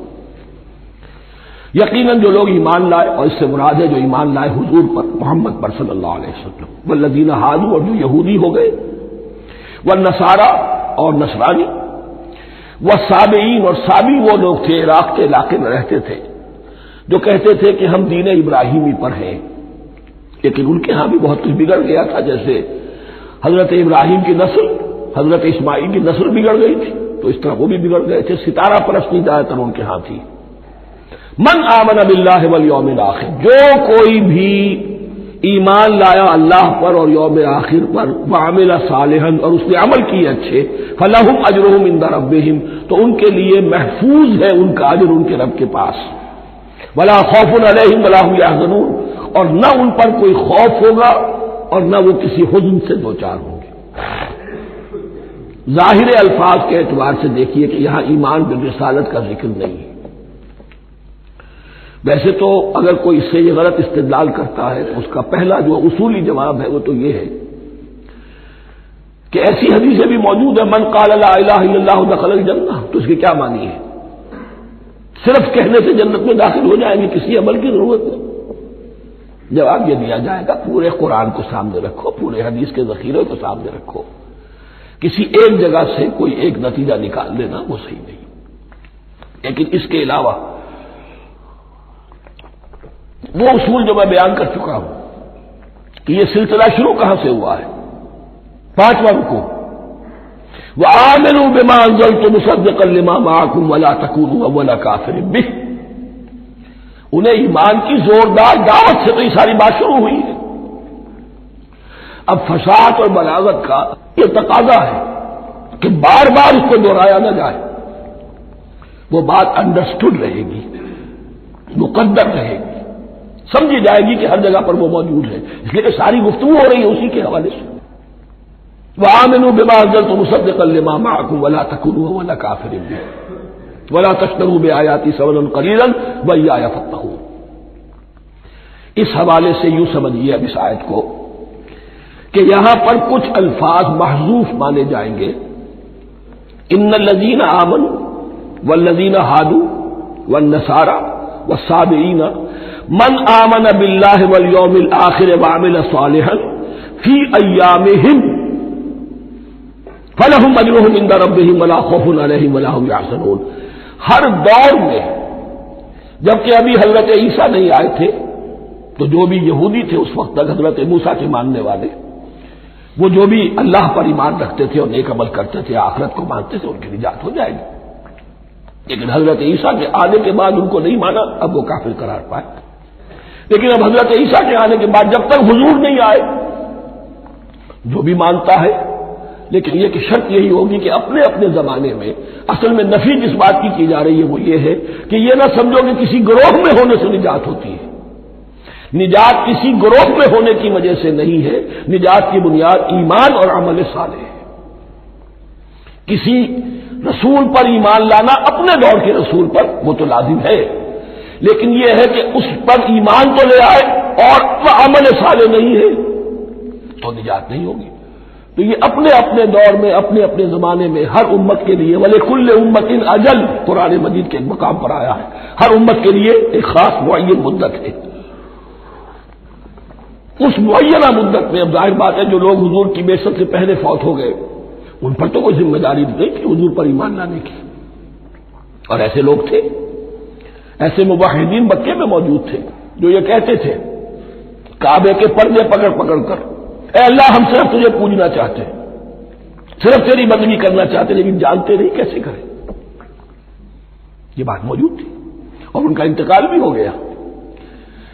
S1: यकीनन जो लोग ईमान लाए, और इससे मुराद है जो ईमान लाए हुजूर पर, मोहम्मद पर सल्लल्लाहु अलैहि वसल्लम, वल्लज़ीना हादू, और जो यहूदी हो गए, वन्नसारा और नसरानी, वस्साबिईन, और साबी वो लोग थे इराक के इलाके में रहते थे जो कहते थे कि हम दीन इब्राहिमी पर हैं, लेकिन उनके यहां भी बहुत कुछ बिगड़ गया था। जैसे हजरत इब्राहिम की नस्ल, हजरत इस्माइल की नस्ल बिगड़ गई थी, तो इस तरह वो भी बिगड़ गए थे। सितारा परस्ती ज्यादातर उनके यहां थी। मन आमन बिल्लाहि वल यौमिल आखिर, जो कोई भी ईमान लाया अल्लाह पर और यौम आखिर पर, व अमिल सालिहन, और उसने अमल किए अच्छे, फलहुम अजरुहुम इंदा रब्बिहिम, तो उनके लिए महफूज है उनका अजर उनके रब के पास। वला खौफुन अलैहिम वला हुम यहज़नून, और न उन पर कोई खौफ होगा और न वो किसी हुज़्न से दो चार होंगे। जाहिर अल्फाज के एतबार से देखिए कि यहां ईमान बिल रिसालत का जिक्र नहीं है। वैसे तो अगर कोई इससे ये गलत इस्तेदलाल करता है तो उसका पहला जो उसूली जवाब है वो तो ये है कि ऐसी हदीसें भी मौजूद है, मन क़ाल ला इलाहा इल्लल्लाहु दख़लल जन्नह, तो इसकी क्या मानी है? सिर्फ कहने से जन्नत में दाखिल हो जाएंगे, किसी अमल की जरूरत नहीं। जवाब यह दिया जाएगा, पूरे कुरान को सामने रखो, पूरे हदीस के जखीरे को सामने रखो, किसी एक जगह से कोई एक नतीजा निकाल लेना वो सही नहीं। लेकिन इसके अलावा वो उसूल जो मैं बयान कर चुका हूं कि यह सिलसिला शुरू कहां से हुआ है। 5वां रुकू, व आमिनू बिमा अंज़लतु मुसद्दिक़न लिमा मअकुम वला तकूनू अव्वला काफ़िरिन बिह। उन्हें ईमान की जोरदार दावत से तो ये सारी बात शुरू हुई है। अब फसाहत और बलागत का यह तकाजा है कि बार बार उसको दोहराया न जाए, वो बात अंडरस्टूड रहेगी, मुकद्दर रहेगी, समझी जाएगी कि हर जगह पर वो मौजूद है। इसलिए सारी गुफ्तगू हो रही है उसी के हवाले से। वआमिनू बिमा अंज़लतु मुसद्दिक़न लिमा मअकुम वला तकूनू अव्वला काफ़िरिन बिह वला तश्तरू बिआयाती समनन क़लीलन वइय्याया फत्तक़ून। इस हवाले से यूं समझिए अब इस आयत को कि यहां पर कुछ अल्फाज महजूफ माने जाएंगे। इन्नल्लज़ीना आमनू वल्लज़ीना हादू वन्नसारा वस्साबिईन मन आमन बिल्लाहि वल यौमिल आखिर व अमिल सालिहन फी अय्यामिहिम फलहुम अजरुहुम इंदा रब्बिहिम वला खौफुन अलैहिम वला हुम यहज़नून। हर दौर में, जबकि अभी हजरत ईसा नहीं आए थे, तो जो भी यहूदी थे उस वक्त तक हजरत मूसा के मानने वाले, वो जो भी अल्लाह पर ईमान रखते थे और नेक अमल करते थे, आखिरत को मानते थे, उनकी निजात हो जाएगी। लेकिन हजरत ईसा के आने के बाद उनको नहीं माना, अब वो काफिर करार पाए। लेकिन अब हजरत ईसा के आने के बाद जब तक हुजूर नहीं आए, जो भी मानता है, लेकिन यह कि शर्त यही होगी कि अपने अपने जमाने में, असल में नफी जिस बात की जा रही है वो ये है कि यह ना समझो कि किसी गिरोह में होने से निजात होती है। निजात किसी गिरोह में होने की वजह से नहीं है, निजात की बुनियाद ईमान और अमल सालेह है। किसी रसूल पर ईमान लाना, अपने दौर के रसूल पर, वो तो लाजिम है, लेकिन यह है कि उस पर ईमान तो ले आए और वह अमल साले नहीं है तो निजात नहीं होगी। तो ये अपने अपने दौर में, अपने अपने जमाने में हर उम्मत के लिए, वले कुल्ले उम्मतिन अजल, कुरान मजीद के मकाम पर आया है, हर उम्मत के लिए एक खास मुअय्यन मुद्दत है। उस मुअय्यना मुद्दत में अब जाहिर बात है जो लोग हुजूर की बेइज्जत से पहले फौत हो गए उन पर तो कोई जिम्मेदारी नहीं थी हुजूर पर ईमान लाने की। और ऐसे लोग थे, ऐसे मुवाहिदीन मक्के में मौजूद थे जो ये कहते थे काबे के पर्दे पकड़ पकड़ कर, ऐ अल्लाह हम सिर्फ तुझे पूजना चाहते हैं, सिर्फ तेरी बंदगी करना चाहते, लेकिन जानते नहीं कैसे करें। ये बात मौजूद थी और उनका इंतकाल भी हो गया।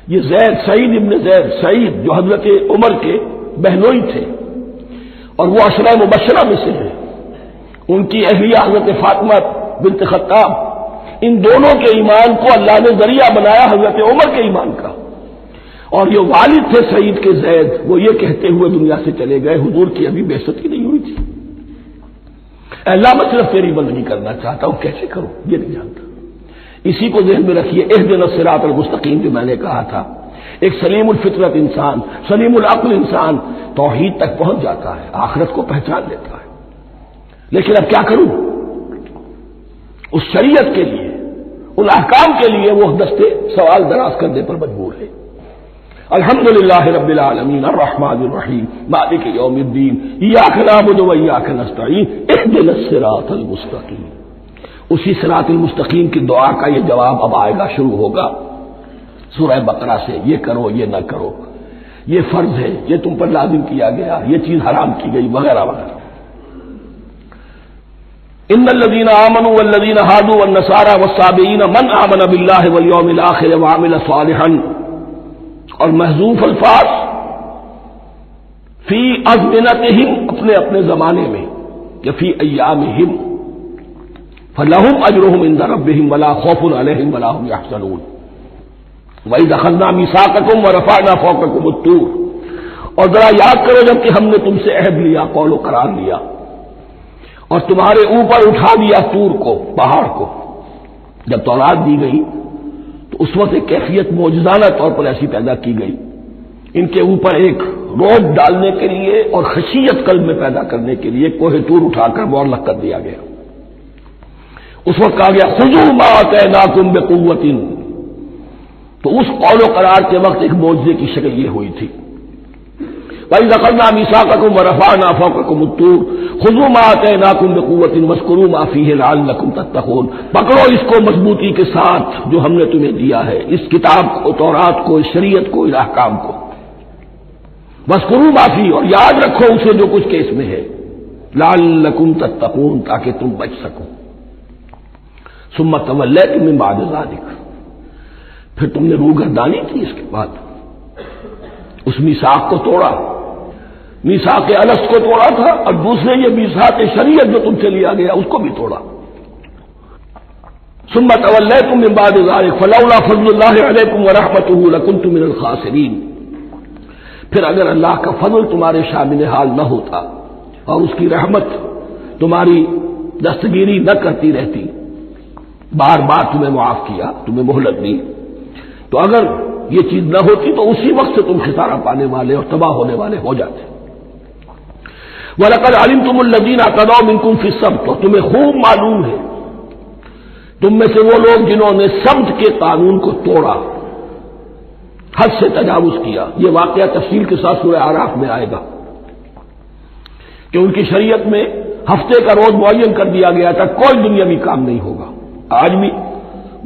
S1: ये जैद, सईद इब्न जैद, सईद जो हजरत उमर के बहनोई थे और वो अशरा मुबशरा में से है, उनकी अहलिया हजरत फातिमा बिन्त खत्ताब, इन दोनों के ईमान को अल्लाह ने जरिया बनाया हजरत उमर के ईमान का। और ये वालिद थे सईद के जैद, वो ये कहते हुए दुनिया से चले गए हुजूर की अभी बेइज्जती नहीं हुई थी, अल्लाह मैं सिर्फ तेरी बंदगी करना चाहता हूं, कैसे करूं ये नहीं जानता। इसी को ज़हन में रखिए, इहदिनस सिरातल मुस्तकीम जो मैंने कहा था, एक सलीमुल फितरत इंसान, सलीमुल अक्ल इंसान तौहीद तक पहुंच जाता है, आखिरत को पहचान लेता है। लेकिन अब क्या करूं, उस शरीयत के लिए, उन अहकाम के लिए वो दस्ते सवाल दराज करने पर मजबूर है। अल्हम्दुलिल्लाह रब्बिल आलमीन अर्रहमानिर रहीम मालिक यौमिद्दीन इय्याका नअबुदु व इय्याका नस्तईन इहदिनस सिरातल मुस्तकीम। उसी सिरातुल मुस्तकीम की दुआ का ये जवाब अब आएगा, शुरू होगा सूरह बकरा से। ये करो, ये न करो, ये फर्ज है, ये तुम पर लाजिम किया गया, ये चीज हराम की गई, वगैरह वगैरह। इन्नल्लज़ीना आमनू वल्लज़ीना हादू वन्नसारा वस्साबिईन मन आमन बिल्लाहि वल यौमिल आखिर व अमिल सालिहन। और महजूफ अल्फाज फी अज़मिनतिहिम, अपने अपने जमाने में, या फी अय्यामिहिम, फलहुम अजरुहुम इंदा रब्बिहिम वला खौफुन अलैहिम वला हुम यहज़नून। वइज़ अख़ज़ना मीसाक़कुम व रफ़अना फ़ौक़कुम अत-तूर। और जरा याद करो जबकि हमने तुमसे अहद लिया, कौल करार लिया, और तुम्हारे ऊपर उठा दिया तूर को, पहाड़ को। जब तौरात दी गई तो उस वक्त एक कैफियत मौजज़ाना तौर पर ऐसी पैदा की गई, इनके ऊपर एक रोब डालने के लिए और खशियत कल्ब में पैदा करने के लिए कोहे तूर उठाकर मुअल्लक़ कर दिया गया। उस वक्त कहा गया खुज़ू मा आतैनाकुम बिक़ुव्वतिन। तो उस कौल करार के वक्त एक मौजज़े की शक्ल ये हुई थी, वइज़ अख़ज़ना मीसाक़कुम व रफ़अना फ़ौक़कुम अत-तूर खुज़ू मा आतैनाकुम बिक़ुव्वतिन वज़्कुरू मा फ़ीहि लअल्लकुम तत्तक़ून। पकड़ो इसको मजबूती के साथ जो हमने तुम्हें दिया है, इस किताब को, तौरात को, इस शरीयत को, इस अहकाम को। वज़्कुरू मा फ़ीहि, और याद रखो उसे जो कुछ के इसमें है, लअल्लकुम तत्तक़ून, ताकि तुम बच सको। सुम्मा तवल्लैतुम मिन बअद ज़ालिक, फिर तुमने रूगर्दानी की इसके बाद, उस मीसाक को तोड़ा, मीसाक अलस को तोड़ा था, और दूसरे ये मीसाक शरीयत जो तुमसे लिया गया उसको भी तोड़ा। सुम्मा तवल्लैतुम मिन बअद ज़ालिक फलौला फ़ज़्लुल्लाहि अलैकुम व रहमतुहु लकुन्तुम मिनल ख़ासिरीन। फिर अगर अल्लाह का फजल तुम्हारे शामिल हाल न होता और उसकी रहमत तुम्हारी दस्तगीरी न करती रहती, बार बार तुम्हें मुआफ किया, तुम्हें मोहलत दी, तो अगर ये चीज न होती तो उसी वक्त से तुम खिसारा पाने वाले और तबाह होने वाले हो जाते। वलक़द अलिमतुमुल्लज़ीना अतदौ मिनकुम फ़िस्सब्त, तो तुम्हें खूब मालूम है तुम में से वो लोग जिन्होंने सब्त के कानून को तोड़ा, हद से तजावुज किया। ये वाकया तफसील के साथ सूरह आराफ में आएगा कि उनकी शरीयत में हफ्ते का रोज मुअय्यन कर दिया गया था, कोई दुनियावी काम नहीं होगा। आज भी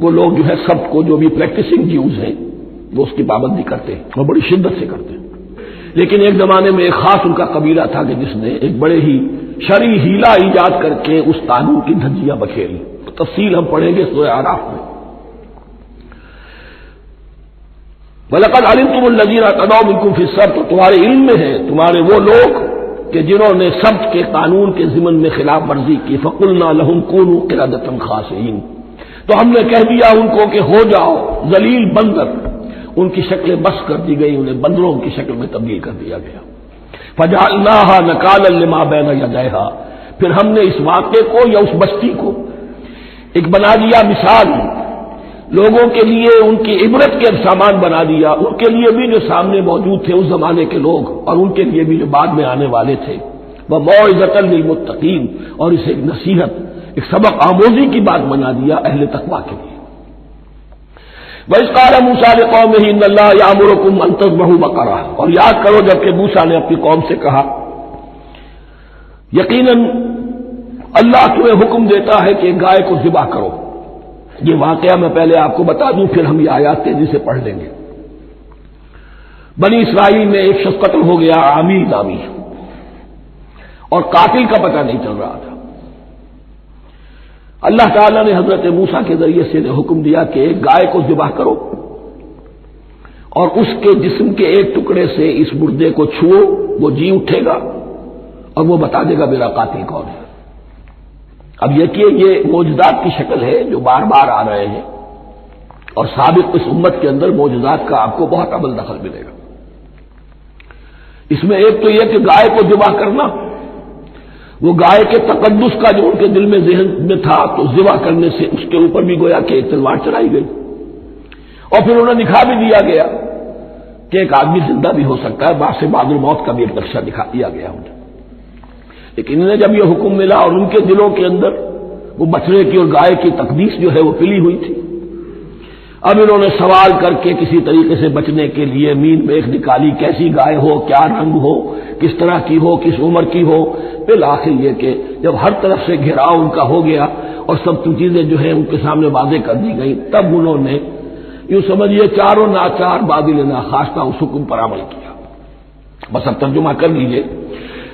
S1: वो लोग जो है सब को, जो भी प्रैक्टिसिंग ज्यूज हैं, वो उसकी पाबंदी करते हैं और बड़ी शिद्दत से करते हैं। लेकिन एक जमाने में एक खास उनका कबीला था कि जिसने एक बड़े ही शरई हीला ईजाद करके उस कानून की धज्जियां बखेरी। तो तफसील हम पढ़ेंगे सूरह आराफ में। वलक़द अलिमतुमुल्लज़ीना अतदौ मिनकुम फ़िस्सब्त, तो तुम्हारे इल्म में है तुम्हारे वो लोग कि जिन्होंने सब्त के कानून के ज़िमन में खिलाफ वर्जी की। फ़क़ुलना लहुम कूनू क़िरदतन ख़ासिईन, तो हमने कह दिया उनको कि हो जाओ जलील बंदर। उनकी शक्लें बस कर दी गई, उन्हें बंदरों की शक्ल में तब्दील कर दिया गया। फजअलनाहा नकालन लिमा बैन यदैहा, फिर हमने इस वाक़े को या उस बस्ती को एक बना दिया मिसाल, लोगों के लिए उनकी इबरत के सामान बना दिया, उनके लिए भी जो सामने मौजूद थे उस जमाने के लोग और उनके लिए भी जो बाद में आने वाले थे। वह मौइज़तन लिलमुत्तकीन, और इसे एक नसीहत, एक सबक आमोजी की बात बना दिया अहले तकवा के लिए। वइज़ क़ाल मूसा लिक़ौमिही इन्नल्लाह यामुरुकुम अन तज़बहू बक़रा, और याद करो जबकि मूसा ने अपनी कौम से कहा यकीनन अल्लाह तुम्हें हुक्म देता है कि गाय को ज़िबा करो। ये वाकया मैं पहले आपको बता दूं, फिर हम ये आयात तेजी से पढ़ लेंगे। बनी इसराइल में एक शख्स कत्ल हो गया, आमीर नामी, और कातिल का पता नहीं चल रहा था। अल्लाह ताला ने हजरत मूसा के जरिए से हुक्म दिया कि एक गाय को ज़िबा करो और उसके जिस्म के एक टुकड़े से इस मुर्दे को छुओ, वो जी उठेगा और वो बता देगा मेरा कातिल कौन है। अब देखिए ये मौजूदात की शक्ल है जो बार बार आ रहे हैं, और साबिक इस उम्मत के अंदर मौजूदात का आपको बहुत अमल दखल मिलेगा। इसमें एक तो यह कि गाय को ज़िबा करना, वो गाय के तकद्दुस का जो उनके दिल में ज़हन में था, तो ज़िबा करने से उसके ऊपर भी गोया कि एक तलवार चलाई गई, और फिर उन्हें दिखा भी दिया गया कि एक आदमी जिंदा भी हो सकता है। बासे बादुल मौत का भी एक नक्शा दिखा दिया गया उन्हें। लेकिन इन्हें जब यह हुक्म मिला और उनके दिलों के अंदर वो बछड़े की और गाय की तकदीस जो है वो पिली हुई थी, अब इन्होंने सवाल करके किसी तरीके से बचने के लिए मीन मेख निकाली, कैसी गाय हो, क्या रंग हो, किस तरह की हो, किस उम्र की हो। फिर आखिर यह कि जब हर तरफ से घेराव उनका हो गया और सब चीजें जो है उनके सामने वाज़ेह कर दी गई, तब उन्होंने यूं समझिए चारों नाचार बादिल नाखास्ता उस हुक्म पर अमल किया। बस अब तर्जुमा कर लीजिए।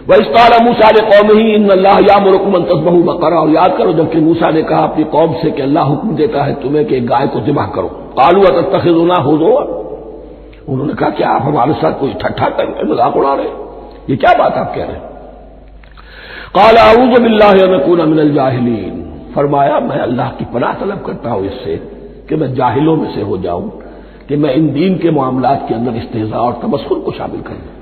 S1: वइज़ क़ाल मूसा लिक़ौमिही इन्नल्लाह यामुरुकुम अन तज़बहू बक़रा, और याद करो जबकि मूसा ने कहा अपनी कौम से कि अल्लाह हुक्म देता है तुम्हें कि एक गाय को ज़िबा करो। क़ालू अतत्तख़िज़ुना हुज़ुवा, उन्होंने कहा क्या आप हमारे साथ कोई ठट्ठा कर रहे, मजाक उड़ा रहे, ये क्या बात आप कह रहे हैं। क़ाल अऊज़ु बिल्लाहि अन अकूना मिनल जाहिलीन, फरमाया मैं अल्लाह की पनाह तलब करता हूं इससे कि मैं जाहिलों में से हो जाऊं, कि मैं इन दीन के मामलात के अंदर इस्तेज़ा और तमस्खुर को शामिल कर दूं।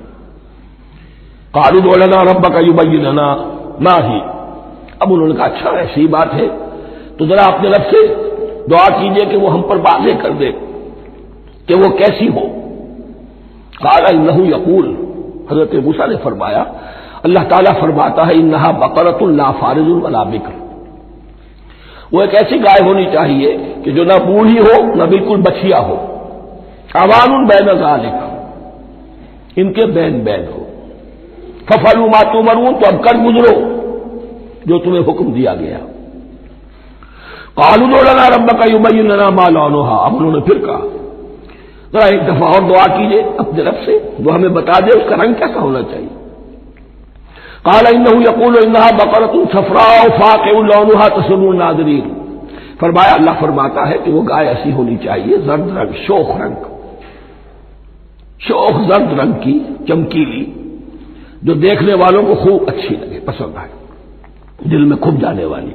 S1: क़ालू उदउ लना रब्बका युबय्यिन लना मा ही, अब उन्होंने कहा अच्छा ऐसी बात है तो जरा अपने रब से दुआ कीजिए कि वो हम पर वाज़ेह कर दे कि वो कैसी हो। क़ाल इन्नहु यक़ूल, हज़रत मूसा ने फरमाया अल्लाह ताला फरमाता है इन्नहा बक़रतुन ला फ़ारिज़ुन वला बिक्र, वो एक ऐसी गाय होनी चाहिए कि जो ना बूढ़ी हो ना बिल्कुल बछिया हो, अवानुन बैन ज़ालिक, इनके बैन बैन हो। फफलू मा तुमरून, तो अब कर गुजरो जो तुम्हें हुक्म दिया गया। क़ालू उदउ लना रब्बका युबय्यिन लना मा लौनुहा, अब उन्होंने फिर कहा जरा एक दफा और दुआ कीजिए अपने रब से, वो हमें बता दे उसका रंग कैसा होना चाहिए। क़ाल इन्नहु यक़ूलु इन्नहा बक़रतुन सफ़राउ फ़ाक़िउन लौनुहा तसुर्रुन नाज़िरीन, फरमाया अल्लाह फरमाता है कि वो गाय ऐसी होनी चाहिए जर्द रंग, शोख रंग, शोख जर्द रंग की, चमकीली, जो देखने वालों को खूब अच्छी लगे, पसंद आए, दिल में खुब जाने वाली।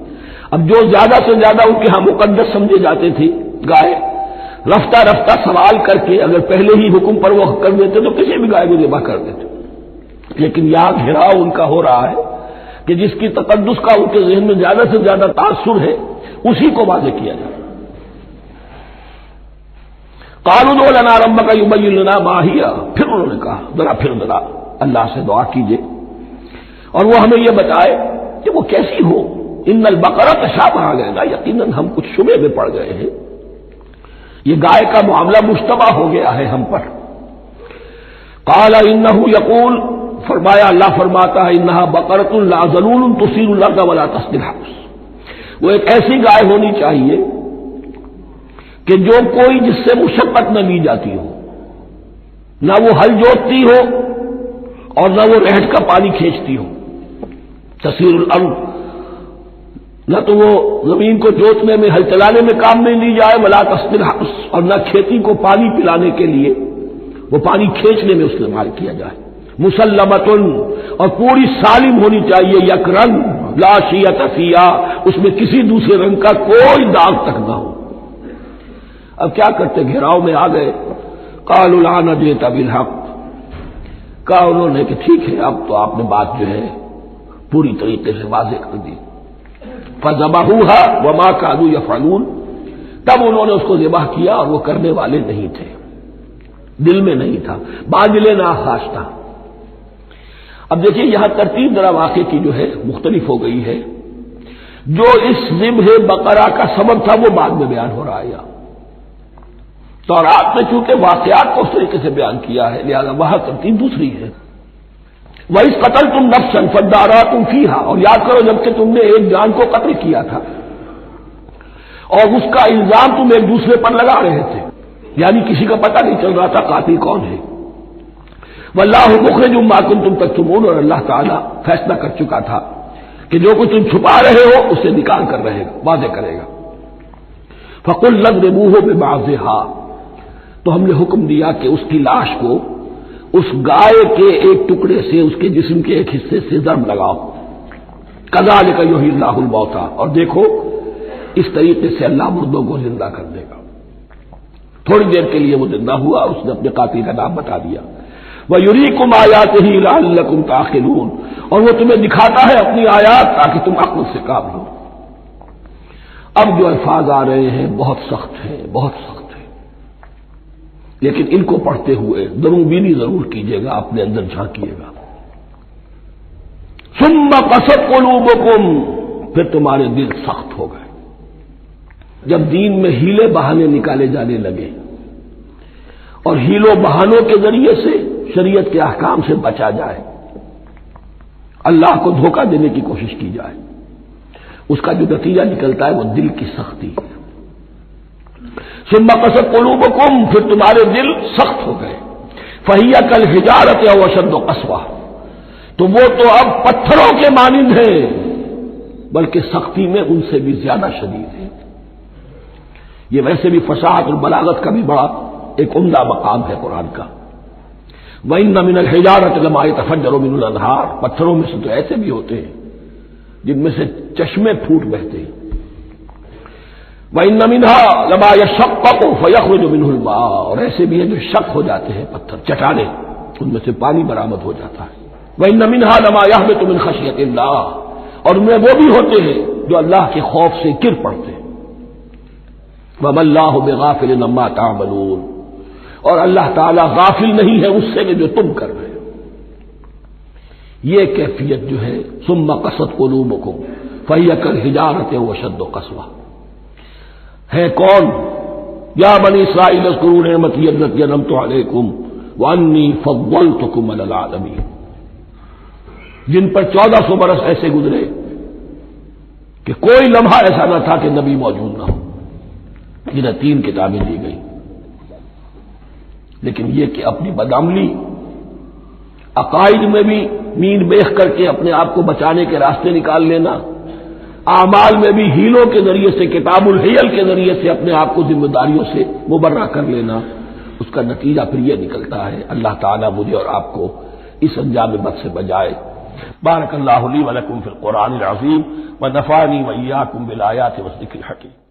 S1: अब जो ज्यादा से ज्यादा उनके यहां मुकद्दस समझे जाते थे गाय, रफ्ता रफ्ता सवाल करके अगर पहले ही हुक्म पर वो कर देते तो किसी भी गाय को ज़िबा कर देते। लेकिन यहां घेराव उनका हो रहा है कि जिसकी तकद्दुस का उनके ज़हन में ज्यादा से ज्यादा तासुर है उसी को वाज़ेह किया जाए। क़ालू उदउ लना रब्बका युबय्यिन लना मा हिया, फिर उन्होंने कहा जरा अल्लाह से दुआ कीजिए और वो हमें यह बताए कि वो कैसी हो। इन्नल बक़रा तशाबह अलैना, यकीनन हम कुछ शुबे में पड़ गए हैं, ये गाय का मामला मुश्तबा हो गया है हम पर। क़ाल इन्नहु यक़ूल, फरमाया अल्लाह फरमाता है इन्नहा बक़रतुन ला ज़लूलुन तुसीरुल अर्ज़ वला तस्क़िल हर्स, वो एक ऐसी गाय होनी चाहिए कि जो कोई जिससे मुशक्कत न ली जाती हो, ना वो हल जोतती हो और न वो रहट का पानी खींचती हो। तसीरुल अर्ज़, न तो वो जमीन को जोतने में, हल चलाने में काम में ली जाए, वला तस्क़िल हर्स, और न खेती को पानी पिलाने के लिए वो पानी खींचने में इस्तेमाल किया जाए। मुसल्लमतुन, और पूरी सालिम होनी चाहिए, यक रंग, ला शियत फ़ीहा, उसमें किसी दूसरे रंग का कोई दाग तक न हो। अब क्या करते, घेराव में आ गए। क़ालू ला नजीत बिल हक़, कहा उन्होंने कि ठीक है अब तो आपने बात जो है पूरी तरीके से वाज़ेह कर दी। फ़ज़बहूहा वमा कादू यफ़अलून, तब उन्होंने उसको ज़िबह किया और वो करने वाले नहीं थे, दिल में नहीं था, बादिले नाखाश था। अब देखिए यहां तरतीब जरा वाक़े की जो है मुख्तलिफ हो गई है। जो इस ज़िब्ह बकरा का सबब था वो बाद में बयान हो रहा है। तौरात में चूंकि वाक़यात को उस तरीके से बयान किया है, लिहाजा वहां तरतीब दूसरी है। वही कतल तुम नफ्सन फद्दारा तुम फीहा, और याद करो जबकि तुमने एक जान को कत्ल किया था और उसका इल्जाम तुम एक दूसरे पर लगा रहे थे, यानी किसी का पता नहीं चल रहा था कातिल कौन है। वल्लाहु मुखरिजुम मा कुंतुम तक्तुमून, और अल्लाह ताला फैसला कर चुका था कि जो कुछ तुम छुपा रहे हो उसे निकाल कर रहेगा, वाज़ेह करेगा। फकुल लज़रिबूहु बिबाज़िहा, तो हमने हुक्म दिया कि उसकी लाश को उस गाय के एक टुकड़े से, उसके जिस्म के एक हिस्से से ज़र्ब लगाओ। कज़ालिका युह्यिल्लाहुल मौता, और देखो इस तरीके से अल्लाह मुर्दों को जिंदा कर देगा। थोड़ी देर के लिए वो जिंदा हुआ, उसने अपने कातिल का नाम बता दिया। वह युरीकुम आयातिही लअल्लकुम ताक़िलून, और वो तुम्हें दिखाता है अपनी आयात ताकि तुम अक्ल से काम लो। अब जो अल्फाज आ रहे हैं बहुत सख्त हैं, बहुत सख्त हैं, लेकिन इनको पढ़ते हुए दरूबीनी जरूर कीजिएगा, अपने अंदर झांकिएगा। सुम्मा क़सत क़ुलूबुकुम, फिर तुम्हारे दिल सख्त हो गए। जब दीन में हीले बहाने निकाले जाने लगे और हीलों बहानों के जरिए से शरीयत के अहकाम से बचा जाए, अल्लाह को धोखा देने की कोशिश की जाए, उसका जो नतीजा निकलता है वो दिल की सख्ती है। सुम्मा क़सत क़ुलूबुकुम, फिर तुम्हारे दिल सख्त हो गए। फहिया कल हिजारत या वशद्द क़स्वा, तो वो तो अब पत्थरों के मानिंद है, बल्कि सख्ती में उनसे भी ज्यादा शदीद है। ये वैसे भी फसाहत और बलागत का भी बड़ा एक उम्दा मकाम है कुरान का। वइन्न मिनल हिजारत लमा यतफज्जरु मिनुल अनहार, पत्थरों में से तो ऐसे भी होते हैं जिनमें से चश्मे फूट बहते हैं। वइन्न मिनहा लमा यशक्ककु फयखरुजु मिनहुल मा, और ऐसे भी हैं जो शक हो जाते हैं, पत्थर चट्टाने, उनमें से पानी बरामद हो जाता है। वइन्न मिनहा लमा यहबितु मिन खशियतिल्लाह, और उनमें वो भी होते हैं जो अल्लाह के खौफ से गिर पड़ते हैं। वमल्लाहु बिगाफिलिन अम्मा तामलून, और अल्लाह ताला गाफिल नहीं है उससे कि जो तुम कर रहे हो। ये कैफियत जो है, सुम्मा क़सत क़ुलूबुकुम फहिया कल हिजारत वशद्द क़स्वा, है कौन? या बनी इस्राईल अज़्कुरू निअमती अल्लती अनअमतु अलैकुम व अन्नी फ़द्दलतुकुम अलल आलमीन, जिन पर 1400 बरस ऐसे गुजरे कि कोई लम्हा ऐसा न था कि नबी मौजूद न हो, जिन्हें 3 किताबें दी गई। लेकिन यह कि अपनी बदअमली, अकाइद में भी मीन बेख करके अपने आप को बचाने के रास्ते निकाल लेना, आमाल में भी हीलों के जरिए से, किताबुल हियल के जरिए से अपने आप को जिम्मेदारियों से मुबर्रा कर लेना, उसका नतीजा फिर यह निकलता है। अल्लाह ताला मुझे और आपको इस अंजाम बद से बजाए। बारकल्लाहु ली व लकुम फिल कुरानिल अज़ीम व नफ़अनी व इय्याकुम बिल आयाति व ज़िक्रिल हकीम।